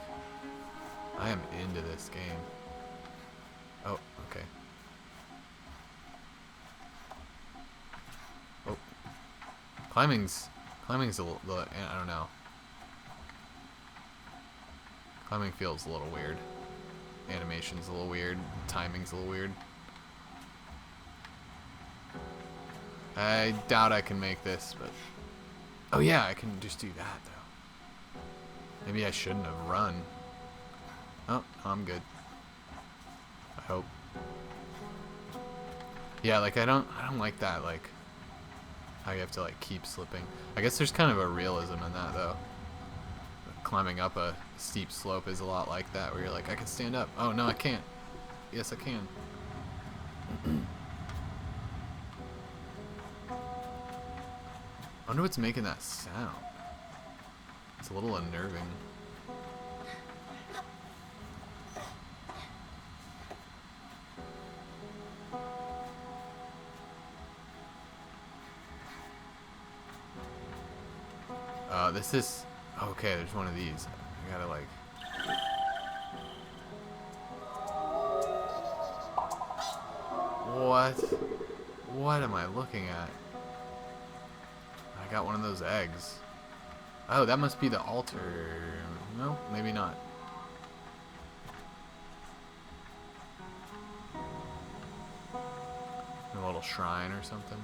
I am into this game. Oh, okay. Oh. Climbing's a little, I don't know. Climbing feels a little weird. Animation's a little weird. Timing's a little weird. I doubt I can make this, but... Oh yeah, I can just do that, though. Maybe I shouldn't have run. Oh, I'm good. I hope. Yeah, like I don't like that, like how you have to like keep slipping. I guess there's kind of a realism in that though. Climbing up a steep slope is a lot like that, where you're like, I can stand up. Oh no, I can't. Yes, I can. wonder what's making that sound. It's a little unnerving. This is... Okay, there's one of these. I gotta, like... What? What am I looking at? I got one of those eggs. Oh, that must be the altar. No, maybe not. A little shrine or something.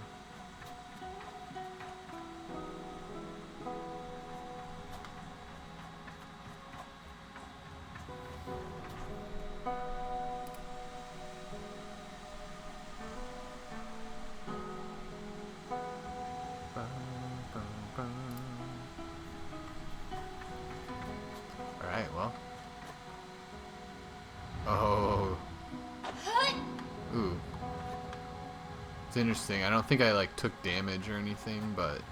Alright, well. Oh. Ooh. It's interesting. I don't think I like took damage or anything, but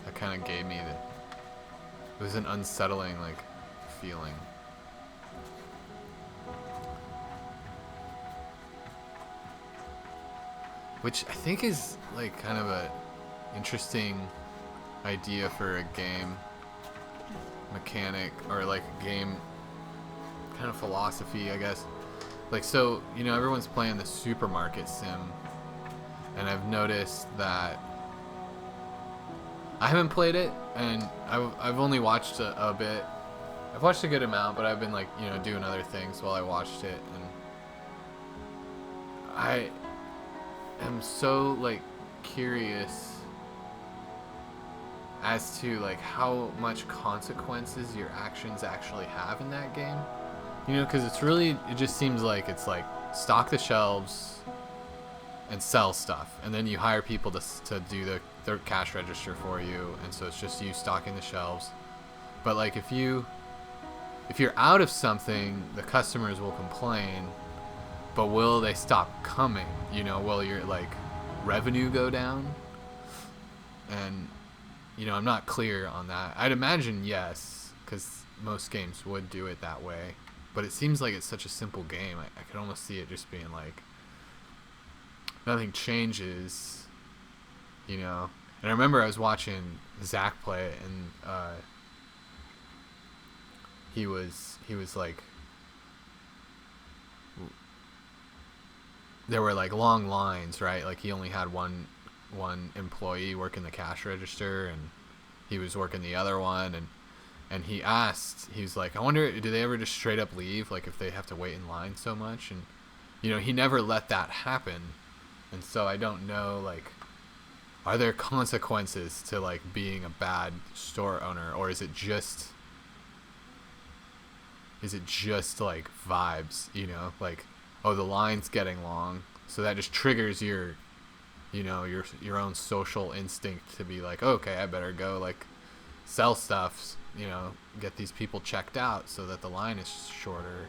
that kind of gave me the... It was an unsettling like feeling. Which I think is like kind of a interesting idea for a game mechanic, or like a game kind of philosophy, I guess. Like, so, you know, everyone's playing the supermarket sim, and I've noticed that I haven't played it, and I've only watched a bit. I've watched a good amount, but I've been like, you know, doing other things while I watched it, and I am so like curious as to like how much consequences your actions actually have in that game. You know, because it's really, it just seems like it's like stock the shelves and sell stuff, and then you hire people to do their cash register for you, and so it's just you stocking the shelves. But like if you're out of something, the customers will complain, but will they stop coming? You know, will your like revenue go down? And you know, I'm not clear on that. I'd imagine yes, because most games would do it that way. But it seems like it's such a simple game. I could almost see it just being like, nothing changes, you know. And I remember I was watching Zach play it, and he was like, there were like long lines, right? Like he only had one employee working the cash register, and he was working the other one, and he asked, he was like, I wonder, do they ever just straight up leave, like if they have to wait in line so much? And you know, he never let that happen. And so I don't know, like, are there consequences to like being a bad store owner, or is it just like vibes, you know, like, oh, the line's getting long, so that just triggers your, you know, your own social instinct to be like, oh, okay, I better go like sell stuff, you know, get these people checked out so that the line is shorter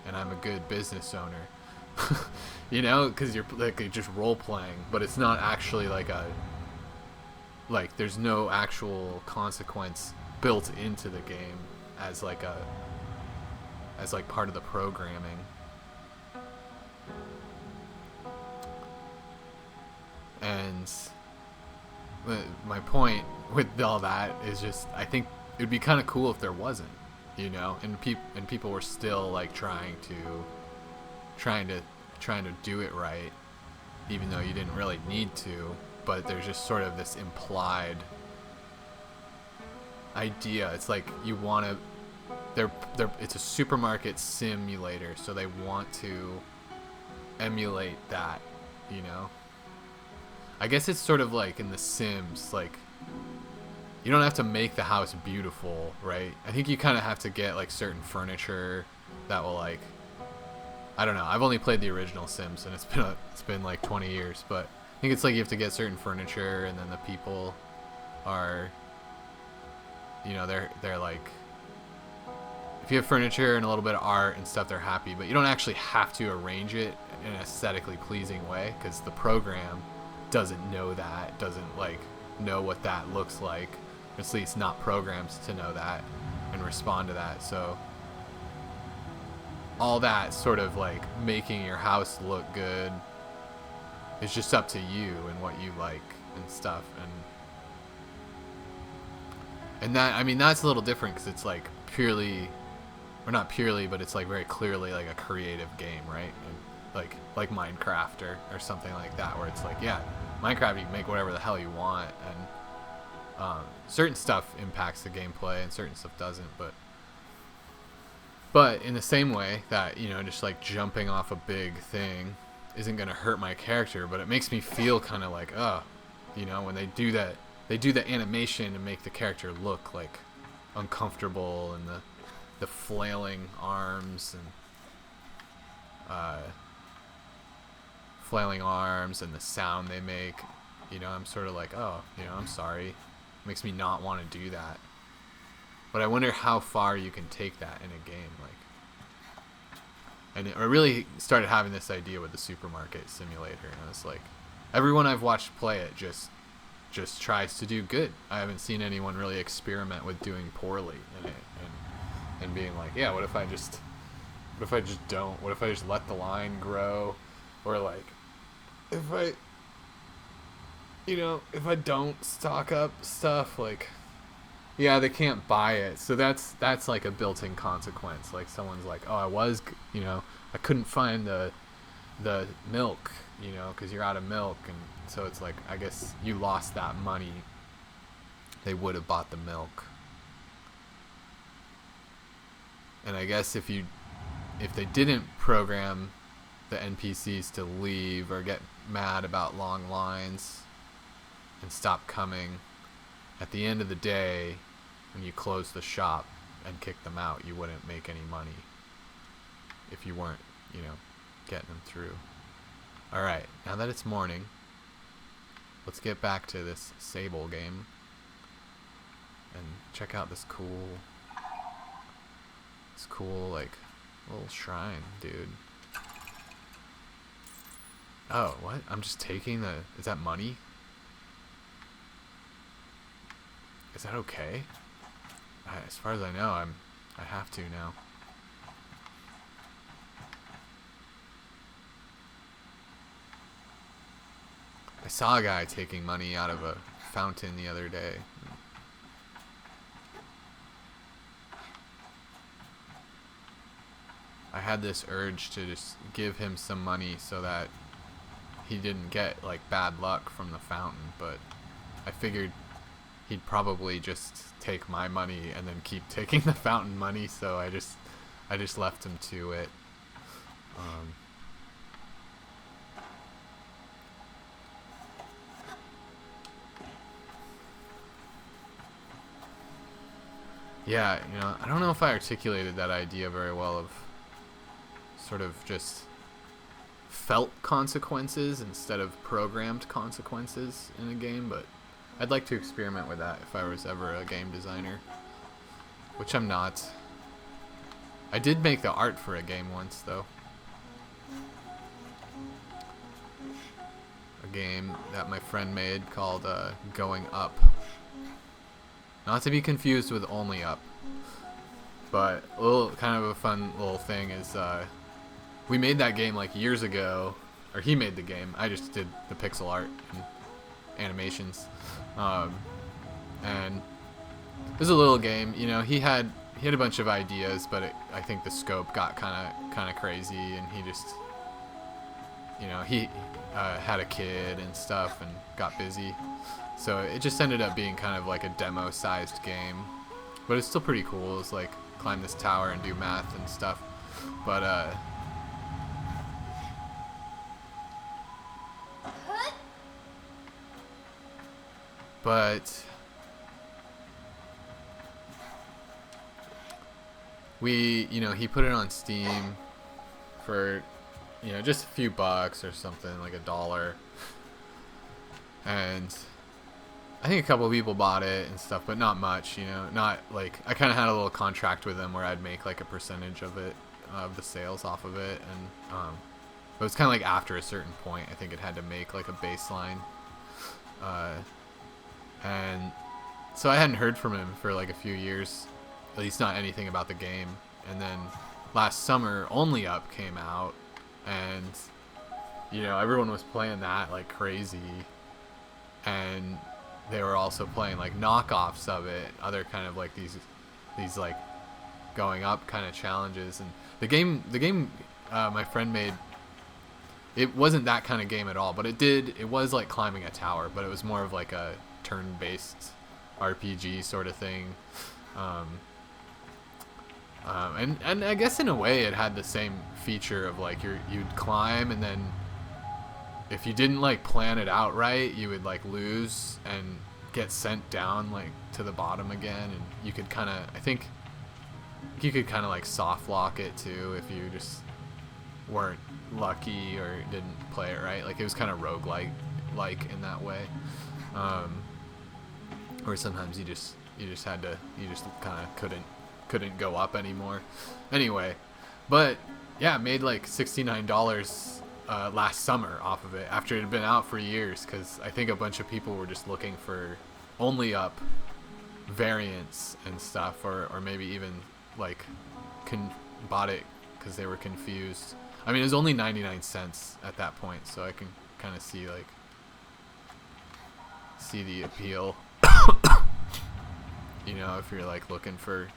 and I'm a good business owner. You know, because you're like just role playing, but it's not actually like there's no actual consequence built into the game as like part of the programming. And my point with all that is just, I think it'd be kind of cool if there wasn't, you know, and people were still like trying to do it right, even though you didn't really need to. But there's just sort of this implied idea. It's like you want to, it's a supermarket simulator, so they want to emulate that, you know. I guess it's sort of like in The Sims, like, you don't have to make the house beautiful, right? I think you kind of have to get like certain furniture that will like, I don't know. I've only played the original Sims, and it's been like 20 years, but I think it's like you have to get certain furniture, and then the people are, you know, they're like, if you have furniture and a little bit of art and stuff, they're happy, but you don't actually have to arrange it in an aesthetically pleasing way, because the program doesn't know that, doesn't like know what that looks like, or at least not programmed to know that and respond to that. So all that sort of like making your house look good is just up to you and what you like and stuff. And that, I mean, that's a little different because it's like purely, or not purely, but it's like very clearly like a creative game, right? And like Minecraft or something like that, where it's like, yeah, Minecraft, you can make whatever the hell you want, and certain stuff impacts the gameplay and certain stuff doesn't, but in the same way that, you know, just like jumping off a big thing isn't going to hurt my character, but it makes me feel kind of like, you know, when they do that, they do the animation to make the character look like uncomfortable, and the flailing arms and the sound they make, you know, I'm sort of like, oh, you know, I'm sorry. It makes me not want to do that. But I wonder how far you can take that in a game, like. And I really started having this idea with the supermarket simulator, and it's like, everyone I've watched play it just tries to do good. I haven't seen anyone really experiment with doing poorly in it, and being like, yeah, what if I just don't? What if I just let the line grow? Or like, if I don't stock up stuff, like, yeah, they can't buy it. So that's like a built-in consequence. Like, someone's like, oh, I couldn't find the milk, you know, because you're out of milk. And so it's like, I guess you lost that money. They would have bought the milk. And I guess if they didn't program the NPCs to leave or get mad about long lines and stop coming, at the end of the day, when you close the shop and kick them out, you wouldn't make any money if you weren't, you know, getting them through. Alright, now that it's morning, let's get back to this Sable game and check out this cool, like, little shrine, dude. Oh, what? I'm just taking is that money? Is that okay? As far as I know, I have to now. I saw a guy taking money out of a fountain the other day. I had this urge to just give him some money so that he didn't get like bad luck from the fountain, but I figured he'd probably just take my money and then keep taking the fountain money, so I just left him to it. Yeah, you know, I don't know if I articulated that idea very well of sort of just felt consequences instead of programmed consequences in a game, but I'd like to experiment with that if I was ever a game designer, which I'm not. I did make the art for a game once, though. A game that my friend made called Going Up. Not to be confused with Only Up. But a little, kind of a fun little thing is we made that game like years ago, or he made the game. I just did the pixel art and animations. And it was a little game, you know. He had a bunch of ideas, but I think the scope got kind of crazy, and he just, you know, he had a kid and stuff and got busy, so it just ended up being kind of like a demo-sized game, but it's still pretty cool. It's like climb this tower and do math and stuff, but we, you know, he put it on Steam for, you know, just a few bucks or something, like $1, and I think a couple of people bought it and stuff, but not much, you know. Not like, I kind of had a little contract with them where I'd make like a percentage of it, of the sales off of it, and it was kind of like after a certain point, I think it had to make like a baseline And so I hadn't heard from him for like a few years, at least not anything about the game. And then last summer, Only Up came out, and you know, everyone was playing that like crazy, and they were also playing like knockoffs of it, other kind of like these like going up kind of challenges. And the game my friend made, it wasn't that kind of game at all, but it was like climbing a tower, but it was more of like a turn-based RPG sort of thing. And I guess in a way it had the same feature of like you'd climb, and then if you didn't like plan it out right, you would like lose and get sent down like to the bottom again. And you could kind of, I think you could kind of like soft lock it too if you just weren't lucky or didn't play it right. Like it was kind of roguelike like in that way. Or sometimes you just kind of couldn't go up anymore. Anyway, but yeah, made like $69 last summer off of it after it had been out for years, because I think a bunch of people were just looking for Only Up variants and stuff, or maybe even like bought it because they were confused. I mean, it was only 99 cents at that point, so I can kind of see the appeal. You know, if you're like looking for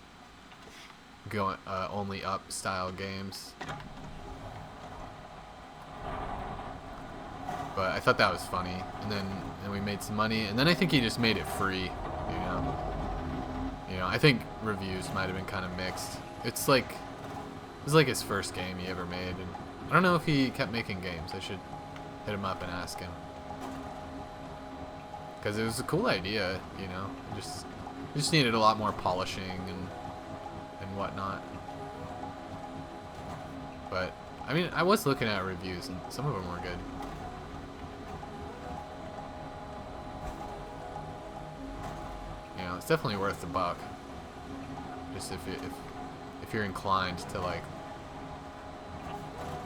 Only Up style games. But I thought that was funny, and then we made some money, and then I think he just made it free. You know, I think reviews might have been kind of mixed. It was like his first game he ever made, and I don't know if he kept making games. I should hit him up and ask him, because it was a cool idea. You know, it just needed a lot more polishing and whatnot. But I mean, I was looking at reviews, and some of them were good. You know, it's definitely worth the buck. Just if you're inclined to like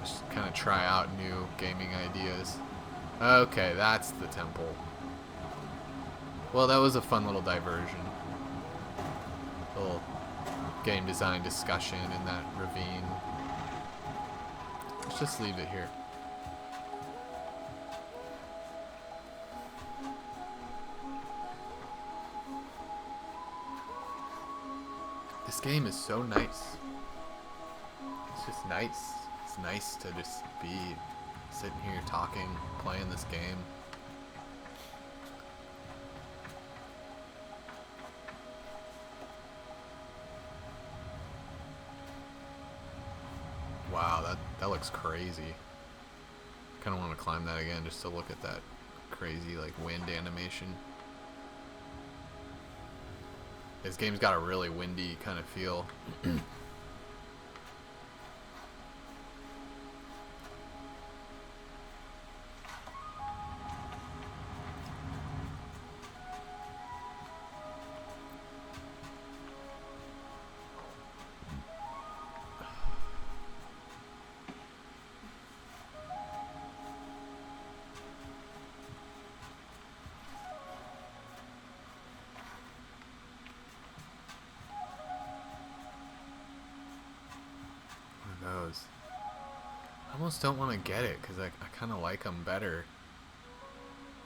just kind of try out new gaming ideas. Okay, that's the temple. Well, that was a fun little diversion. Little game design discussion in that ravine. Let's just leave it here. This game is so nice. It's just nice. It's nice to just be sitting here talking, playing this game. Wow, that looks crazy. Kind of want to climb that again just to look at that crazy like wind animation. This game's got a really windy kind of feel. Those. I almost don't want to get it because I kind of like them better.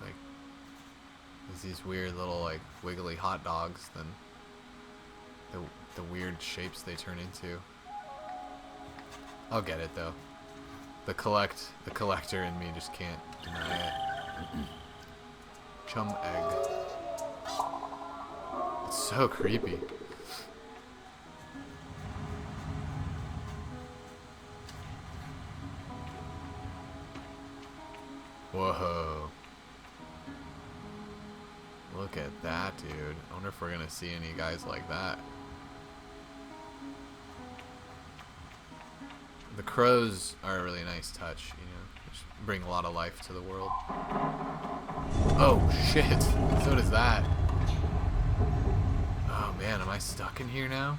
Like, there's these weird little like wiggly hot dogs than the weird shapes they turn into. I'll get it though. The collector in me just can't deny it. Chum egg. It's so creepy. Whoa. Look at that, dude. I wonder if we're gonna see any guys like that. The crows are a really nice touch, you know. Just bring a lot of life to the world. Oh, shit. So does that. Oh, man. Am I stuck in here now?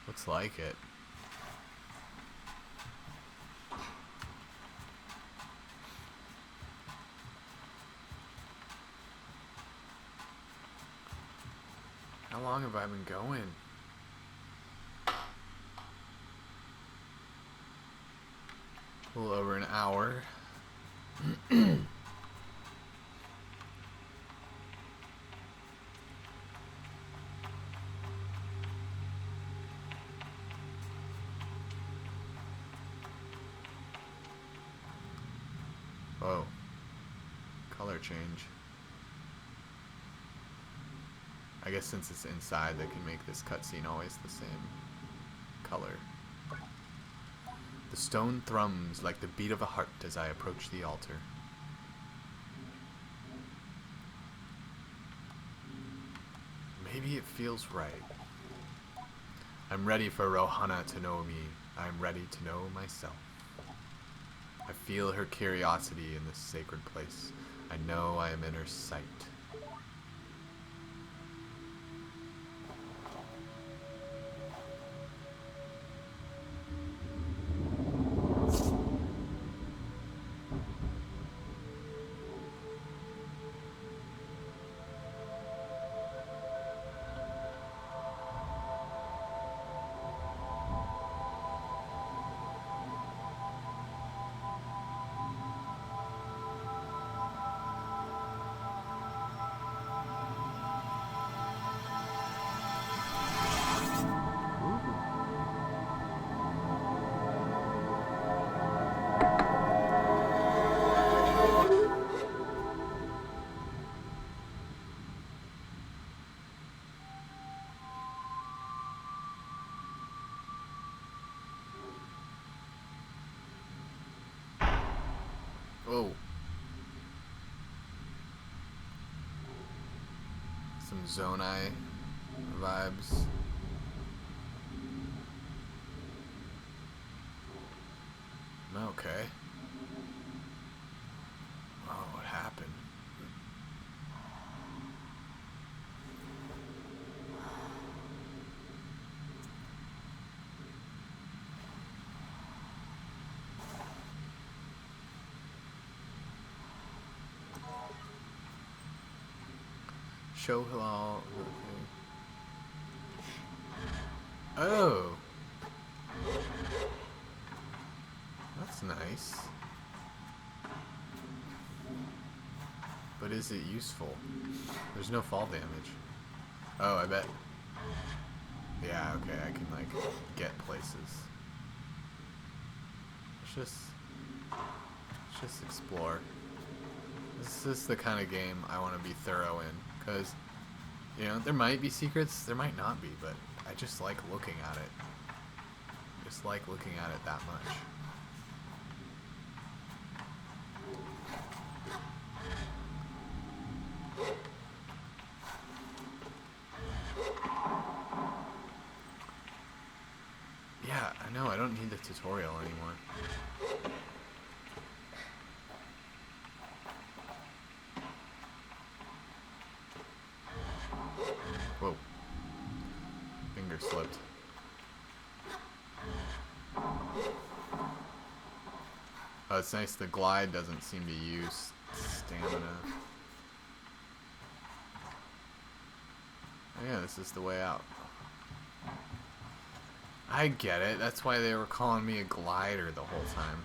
Looks like it. long have I been going? A little over an hour. Whoa. Color change. I guess since it's inside, they can make this cutscene always the same color. The stone thrums like the beat of a heart as I approach the altar. Maybe it feels right. I'm ready for Rohana to know me. I'm ready to know myself. I feel her curiosity in this sacred place. I know I am in her sight. Whoa. Some Zonai vibes. Okay. Oh, what happened? Show hello. Oh. That's nice. But is it useful? There's no fall damage. Oh, I bet. Yeah, okay, I can, like, get places. Let's just explore. This is the kind of game I want to be thorough in, because, you know, there might be secrets, there might not be, but I just like looking at it. Just like looking at it that much. Yeah, I know, I don't need the tutorial anymore. Whoa. Finger slipped. Oh, it's nice the glide doesn't seem to use stamina. Oh, yeah, this is the way out. I get it. That's why they were calling me a glider the whole time.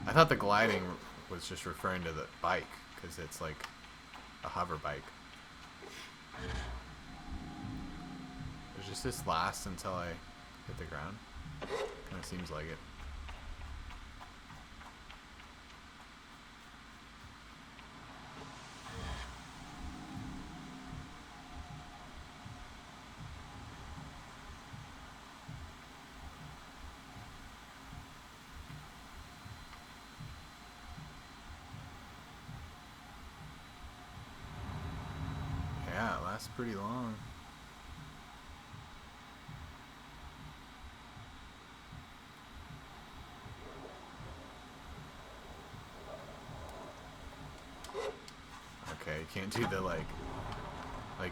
I thought the gliding was just referring to the bike, because it's like a hover bike. Does this last until I hit the ground? Kind of seems like it. Yeah, it lasts pretty long. Okay, you can't do the like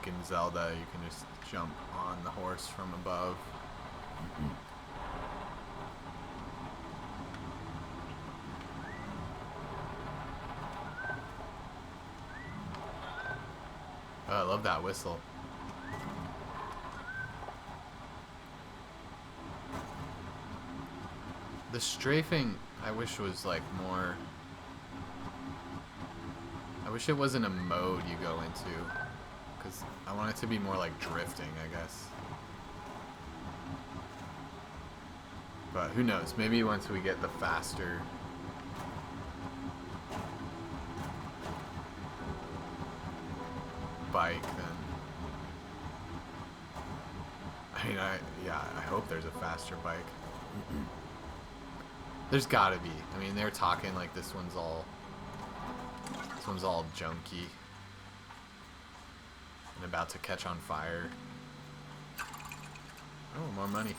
in Zelda, you can just jump on the horse from above. Oh, I love that whistle. The strafing, I wish was like more. I wish it wasn't a mode you go into, because I want it to be more like drifting, I guess. But who knows? Maybe once we get the faster bike, then. I mean, I hope there's a faster bike. There's gotta be. I mean, they're talking like this one's all junky and about to catch on fire. Oh, more money.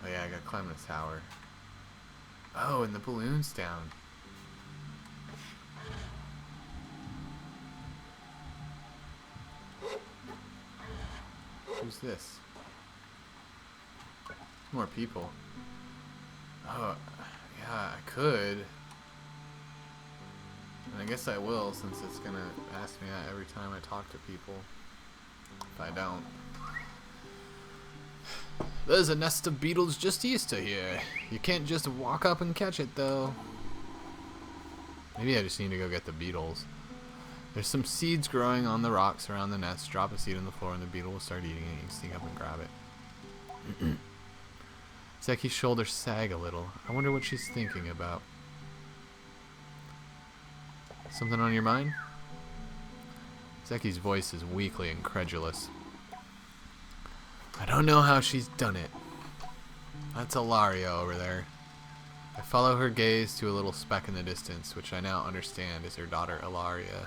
Oh yeah, I gotta climb the tower. Oh, and the balloon's down. Who's this? More people. Oh, yeah, I could. And I guess I will, since it's gonna ask me that every time I talk to people. If I don't. There's a nest of beetles just east of here. You can't just walk up and catch it, though. Maybe I just need to go get the beetles. There's some seeds growing on the rocks around the nest. Drop a seed on the floor and the beetle will start eating it. You can sneak up and grab it. Zeki's shoulders sag a little. I wonder what she's thinking about. Something on your mind? Zeki's voice is weakly incredulous. I don't know how she's done it. That's Ilaria over there. I follow her gaze to a little speck in the distance, which I now understand is her daughter Ilaria.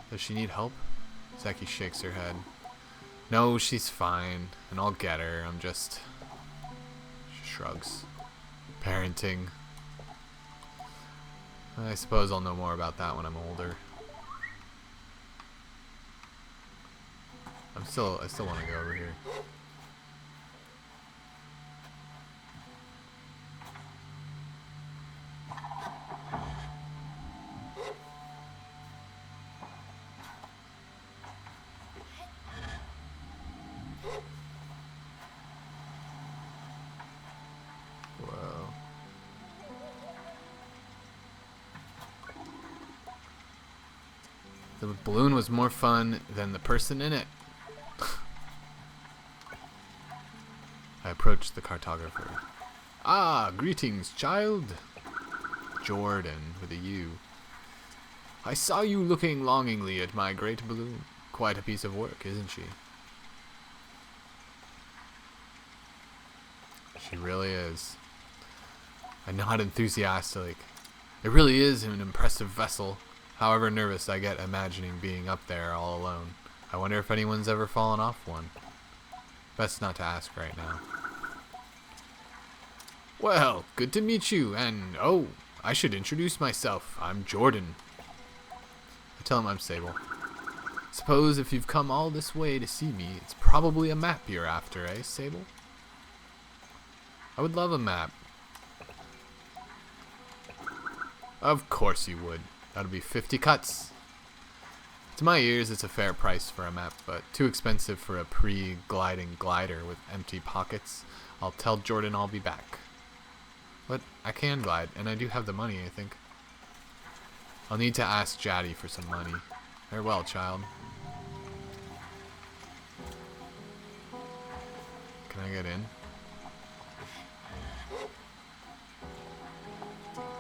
Does she need help? Zeki shakes her head. No, she's fine, and I'll get her. I'm just... She shrugs. Parenting. I suppose I'll know more about that when I'm older. I still want to go over here. Whoa. The balloon was more fun than the person in it. I approached the cartographer. Ah, greetings, child. Jordan, with a U. I saw you looking longingly at my great balloon. Quite a piece of work, isn't she? She really is. I nod enthusiastically. It really is an impressive vessel. However nervous I get imagining being up there all alone. I wonder if anyone's ever fallen off one. Best not to ask right now. Well, good to meet you, and oh, I should introduce myself. I'm Jordan. I tell him I'm Sable. Suppose if you've come all this way to see me, it's probably a map you're after, eh, Sable? I would love a map. Of course you would. That'll be 50 cuts. To my ears, it's a fair price for a map, but too expensive for a pre-gliding glider with empty pockets. I'll tell Jordan I'll be back. But I can glide, and I do have the money, I think. I'll need to ask Jaddy for some money. Farewell, child. Can I get in?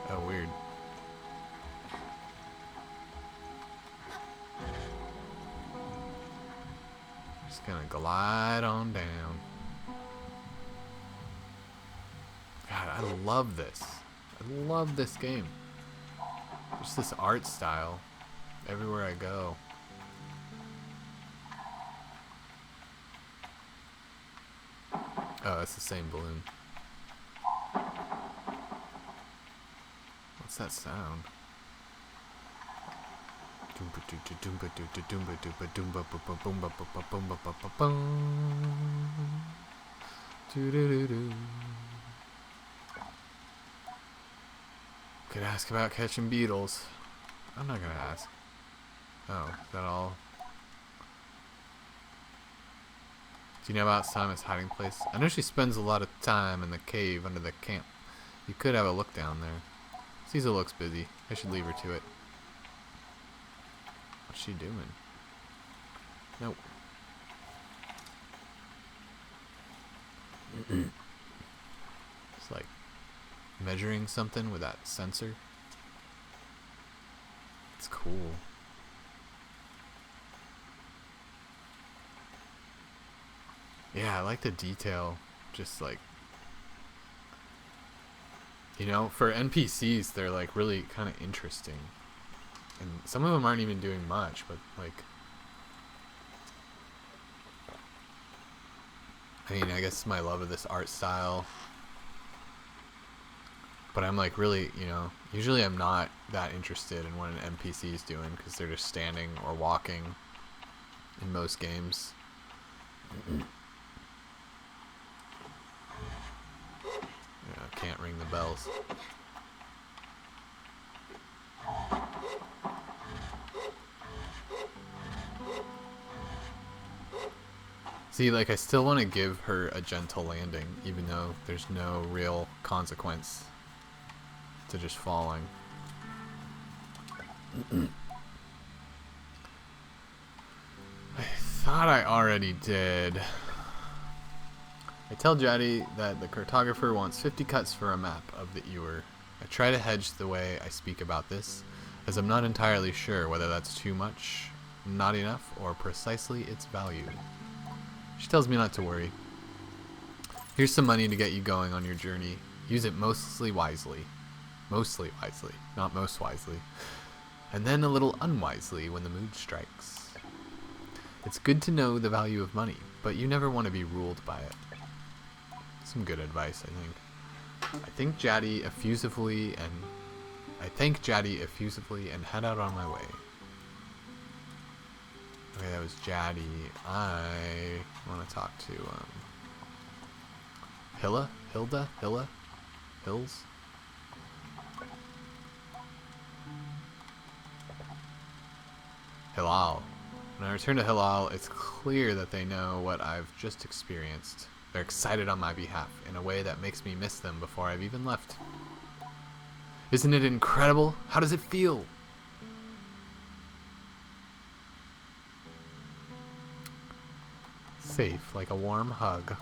Oh, weird. Just gonna glide on down. God, I love this. I love this game. Just this art style. Everywhere I go. Oh, it's the same balloon. What's that sound? Could ask about catching beetles. I'm not gonna ask. Oh, is that all? Do you know about Simon's hiding place? I know she spends a lot of time in the cave under the camp. You could have a look down there. Caesar looks busy. I should leave her to it. What's she doing? Nope. It's like measuring something with that sensor. It's cool. Yeah, I like the detail. Just like, you know, for NPCs, they're like really kind of interesting. And some of them aren't even doing much, but like, I mean, I guess my love of this art style. But I'm like really, you know, usually I'm not that interested in what an NPC is doing because they're just standing or walking in most games. Yeah, can't ring the bells. See, like, I still want to give her a gentle landing, even though there's no real consequence to just falling. I thought I already did. I tell Jaddy that the cartographer wants 50 cuts for a map of the Ewer. I try to hedge the way I speak about this, as I'm not entirely sure whether that's too much, not enough, or precisely its value. She tells me not to worry. Here's some money to get you going on your journey. Use it mostly wisely. Mostly wisely, not most wisely. And then a little unwisely when the mood strikes. It's good to know the value of money, but you never want to be ruled by it. Some good advice, I think. I thank Jaddy effusively and head out on my way. Okay, that was Jaddy. I want to talk to Hilda, Hills. Hilal. When I return to Hilal, it's clear that they know what I've just experienced. They're excited on my behalf in a way that makes me miss them before I've even left. Isn't it incredible? How does it feel? Safe, like a warm hug.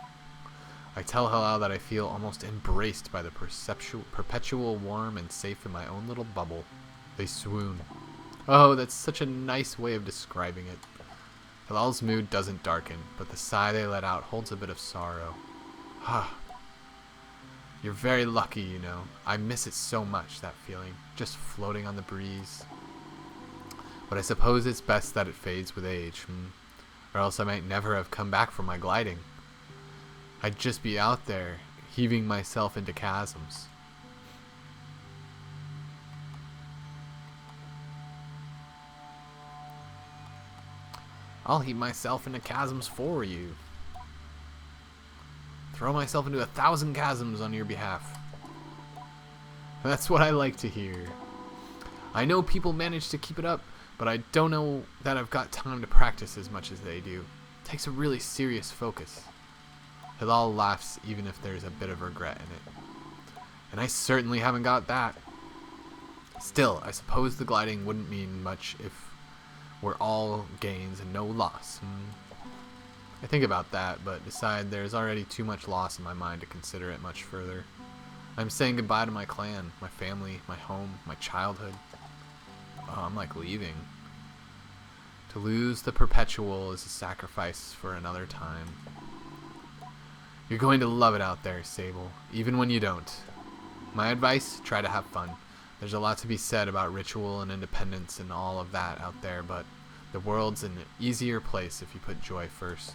I tell Hilal that I feel almost embraced by the perpetual warm and safe in my own little bubble. They swoon. Oh, that's such a nice way of describing it. Hilal's mood doesn't darken, but the sigh they let out holds a bit of sorrow. Ah, you're very lucky, you know. I miss it so much, that feeling, just floating on the breeze. But I suppose it's best that it fades with age, or else I might never have come back from my gliding. I'd just be out there, heaving myself into chasms. I'll heave myself into chasms for you. Throw myself into 1,000 chasms on your behalf. That's what I like to hear. I know people manage to keep it up, but I don't know that I've got time to practice as much as they do. It takes a really serious focus. Hilal laughs even if there's a bit of regret in it. And I certainly haven't got that. Still, I suppose the gliding wouldn't mean much if we're all gains and no loss. I think about that, but decide there's already too much loss in my mind to consider it much further. I'm saying goodbye to my clan, my family, my home, my childhood. Oh, I'm like leaving. To lose the perpetual is a sacrifice for another time. You're going to love it out there, Sable, even when you don't. My advice, try to have fun. There's a lot to be said about ritual and independence and all of that out there, but the world's an easier place if you put joy first.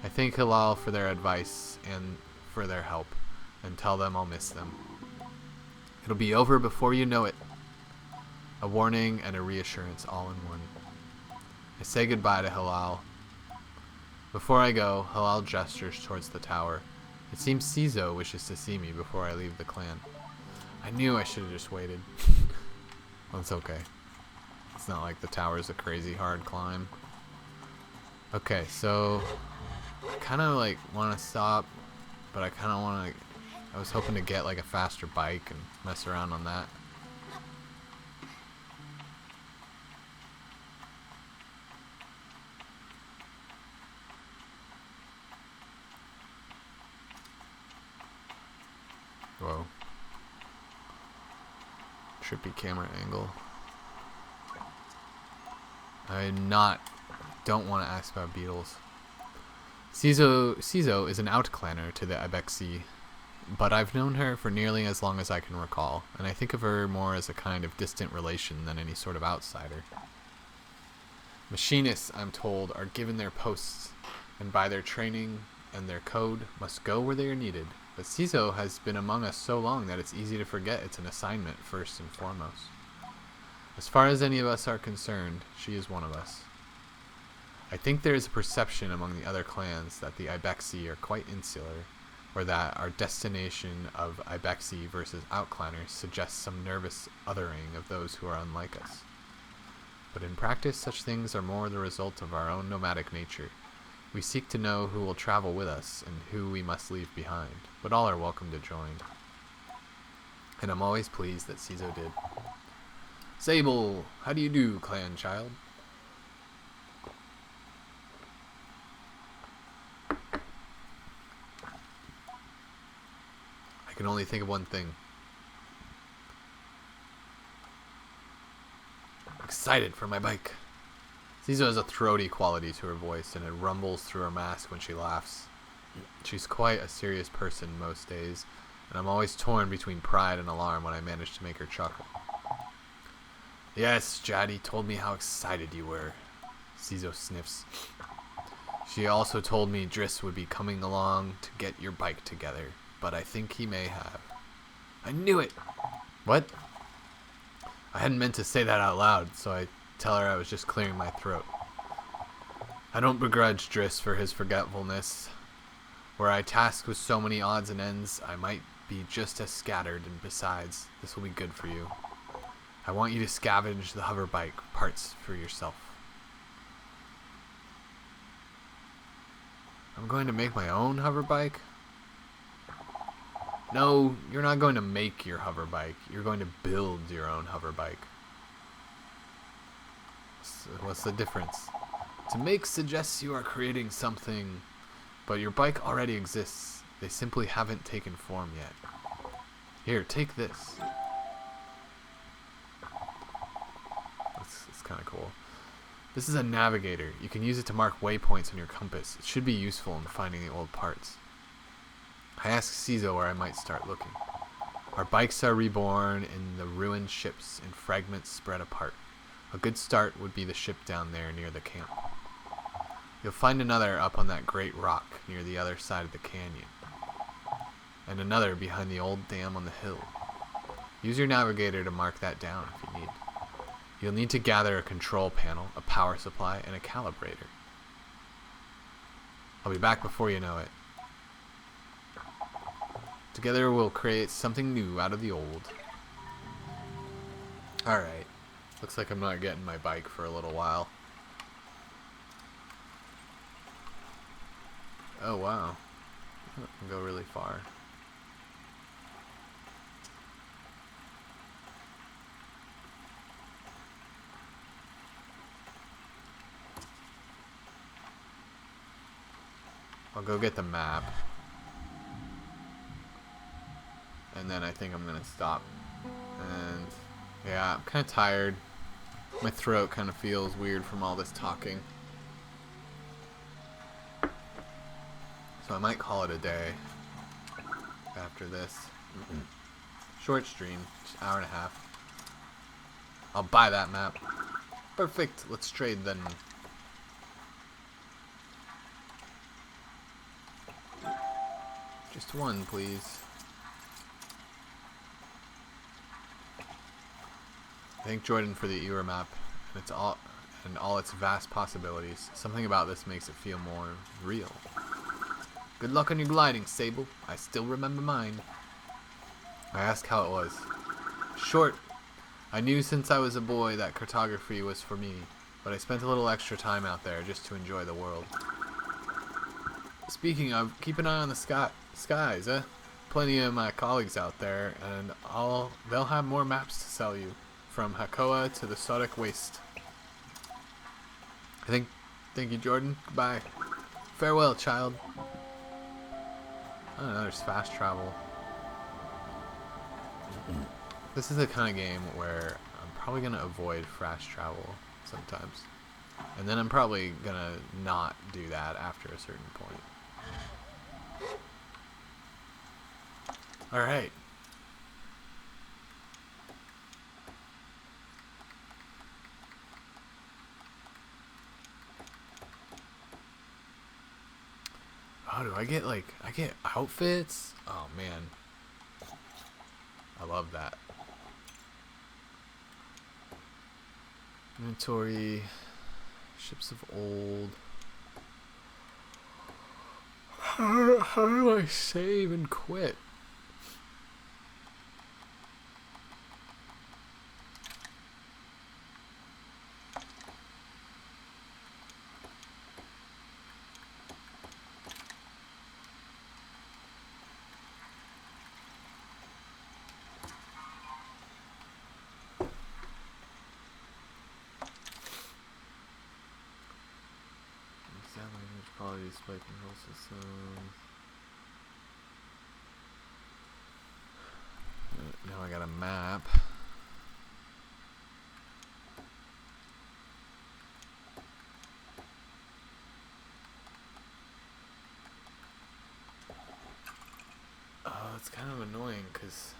I thank Hilal for their advice and for their help, and tell them I'll miss them. It'll be over before you know it. A warning and a reassurance all in one. I say goodbye to Halal. Before I go, Halal gestures towards the tower. It seems Cizo wishes to see me before I leave the clan. I knew I should have just waited. Well, it's okay. It's not like the tower's a crazy hard climb. Okay, so I kind of like want to stop, but I kind of want to. I was hoping to get like a faster bike and mess around on that. Whoa. Trippy camera angle. Don't want to ask about beetles. Cizo is an outclanner to the Ibexi, but I've known her for nearly as long as I can recall, and I think of her more as a kind of distant relation than any sort of outsider. Machinists, I'm told, are given their posts, and by their training and their code, must go where they are needed. But Cizo has been among us so long that it's easy to forget it's an assignment first and foremost. As far as any of us are concerned, she is one of us. I think there is a perception among the other clans that the Ibexi are quite insular, or that our destination of Ibexi versus outclanners suggests some nervous othering of those who are unlike us. But in practice, such things are more the result of our own nomadic nature. We seek to know who will travel with us and who we must leave behind, but all are welcome to join. And I'm always pleased that Cizo did. Sable, how do you do, clan child? I can only think of one thing. I'm excited for my bike. Cizo has a throaty quality to her voice, and it rumbles through her mask when she laughs. She's quite a serious person most days, and I'm always torn between pride and alarm when I manage to make her chuckle. Yes, Jaddy told me how excited you were. Cizo sniffs. She also told me Driss would be coming along to get your bike together, but I think he may have. I knew it! What? I hadn't meant to say that out loud, so I tell her I was just clearing my throat. I don't begrudge Driss for his forgetfulness. Were I tasked with so many odds and ends, I might be just as scattered, and besides, this will be good for you. I want you to scavenge the hover bike parts for yourself. I'm going to make my own hover bike? No, you're not going to make your hover bike. You're going to build your own hover bike. What's the difference? To make suggests you are creating something, but your bike already exists. They simply haven't taken form yet. Here, take this. That's kind of cool. This is a navigator. You can use it to mark waypoints on your compass. It should be useful in finding the old parts. I asked Cizo where I might start looking. Our bikes are reborn in the ruined ships and fragments spread apart. A good start would be the ship down there near the camp. You'll find another up on that great rock near the other side of the canyon, and another behind the old dam on the hill. Use your navigator to mark that down if you need. You'll need to gather a control panel, a power supply, and a calibrator. I'll be back before you know it. Together we'll create something new out of the old. Alright. Looks like I'm not getting my bike for a little while. Oh wow. That can go really far. I'll go get the map. And then I think I'm gonna stop. And yeah, I'm kinda tired. My throat kind of feels weird from all this talking. So I might call it a day after this. Short stream, just an hour and a half. I'll buy that map. Perfect, let's trade then. Just one, please. Thank Jordan for the era map and all its vast possibilities. Something about this makes it feel more real. Good luck on your gliding, Sable. I still remember mine. I asked how it was. Short. I knew since I was a boy that cartography was for me, but I spent a little extra time out there just to enjoy the world. Speaking of, keep an eye on the skies, eh? Plenty of my colleagues out there, and they'll have more maps to sell you, from Hakoa to the Sodic Waste. Thank you, Jordan. Goodbye. Farewell, child. I don't know, there's fast travel. This is the kind of game where I'm probably going to avoid fast travel sometimes. And then I'm probably going to not do that after a certain point. Alright. Oh, do I get outfits? Oh man. I love that. Inventory. Ships of old. How do I save and quit? Quality display control system. Now I got a map. Oh, it's kind of annoying because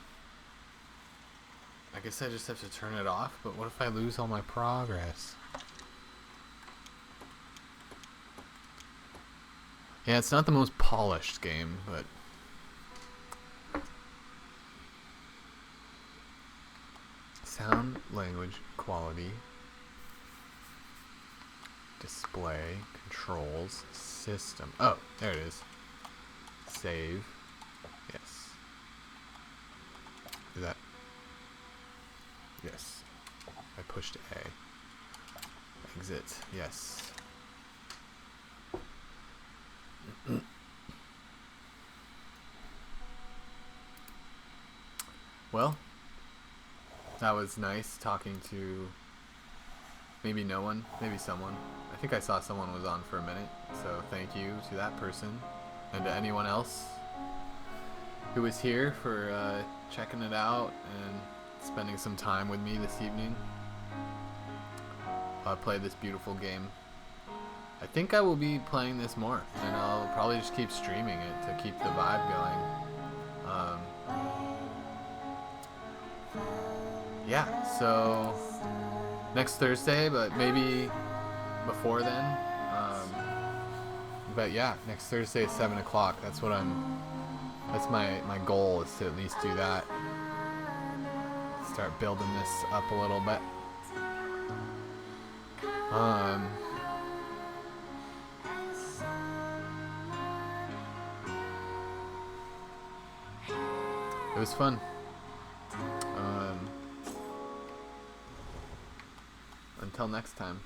I guess I just have to turn it off, but what if I lose all my progress? Yeah, it's not the most polished game, but sound, language, quality, display, controls, system. Oh, there it is. Save. Yes. Is that? Yes. I pushed A. Exit. Yes. Well, that was nice talking to maybe no one, maybe someone. I think I saw someone was on for a minute, so thank you to that person and to anyone else who was here for checking it out and spending some time with me this evening. I played this beautiful game. I think I will be playing this more, and I'll probably just keep streaming it to keep the vibe going. Yeah, so next Thursday, but maybe before then. But yeah, next Thursday at 7 o'clock. That's my goal, is to at least do that. Start building this up a little bit. It was fun. Until next time.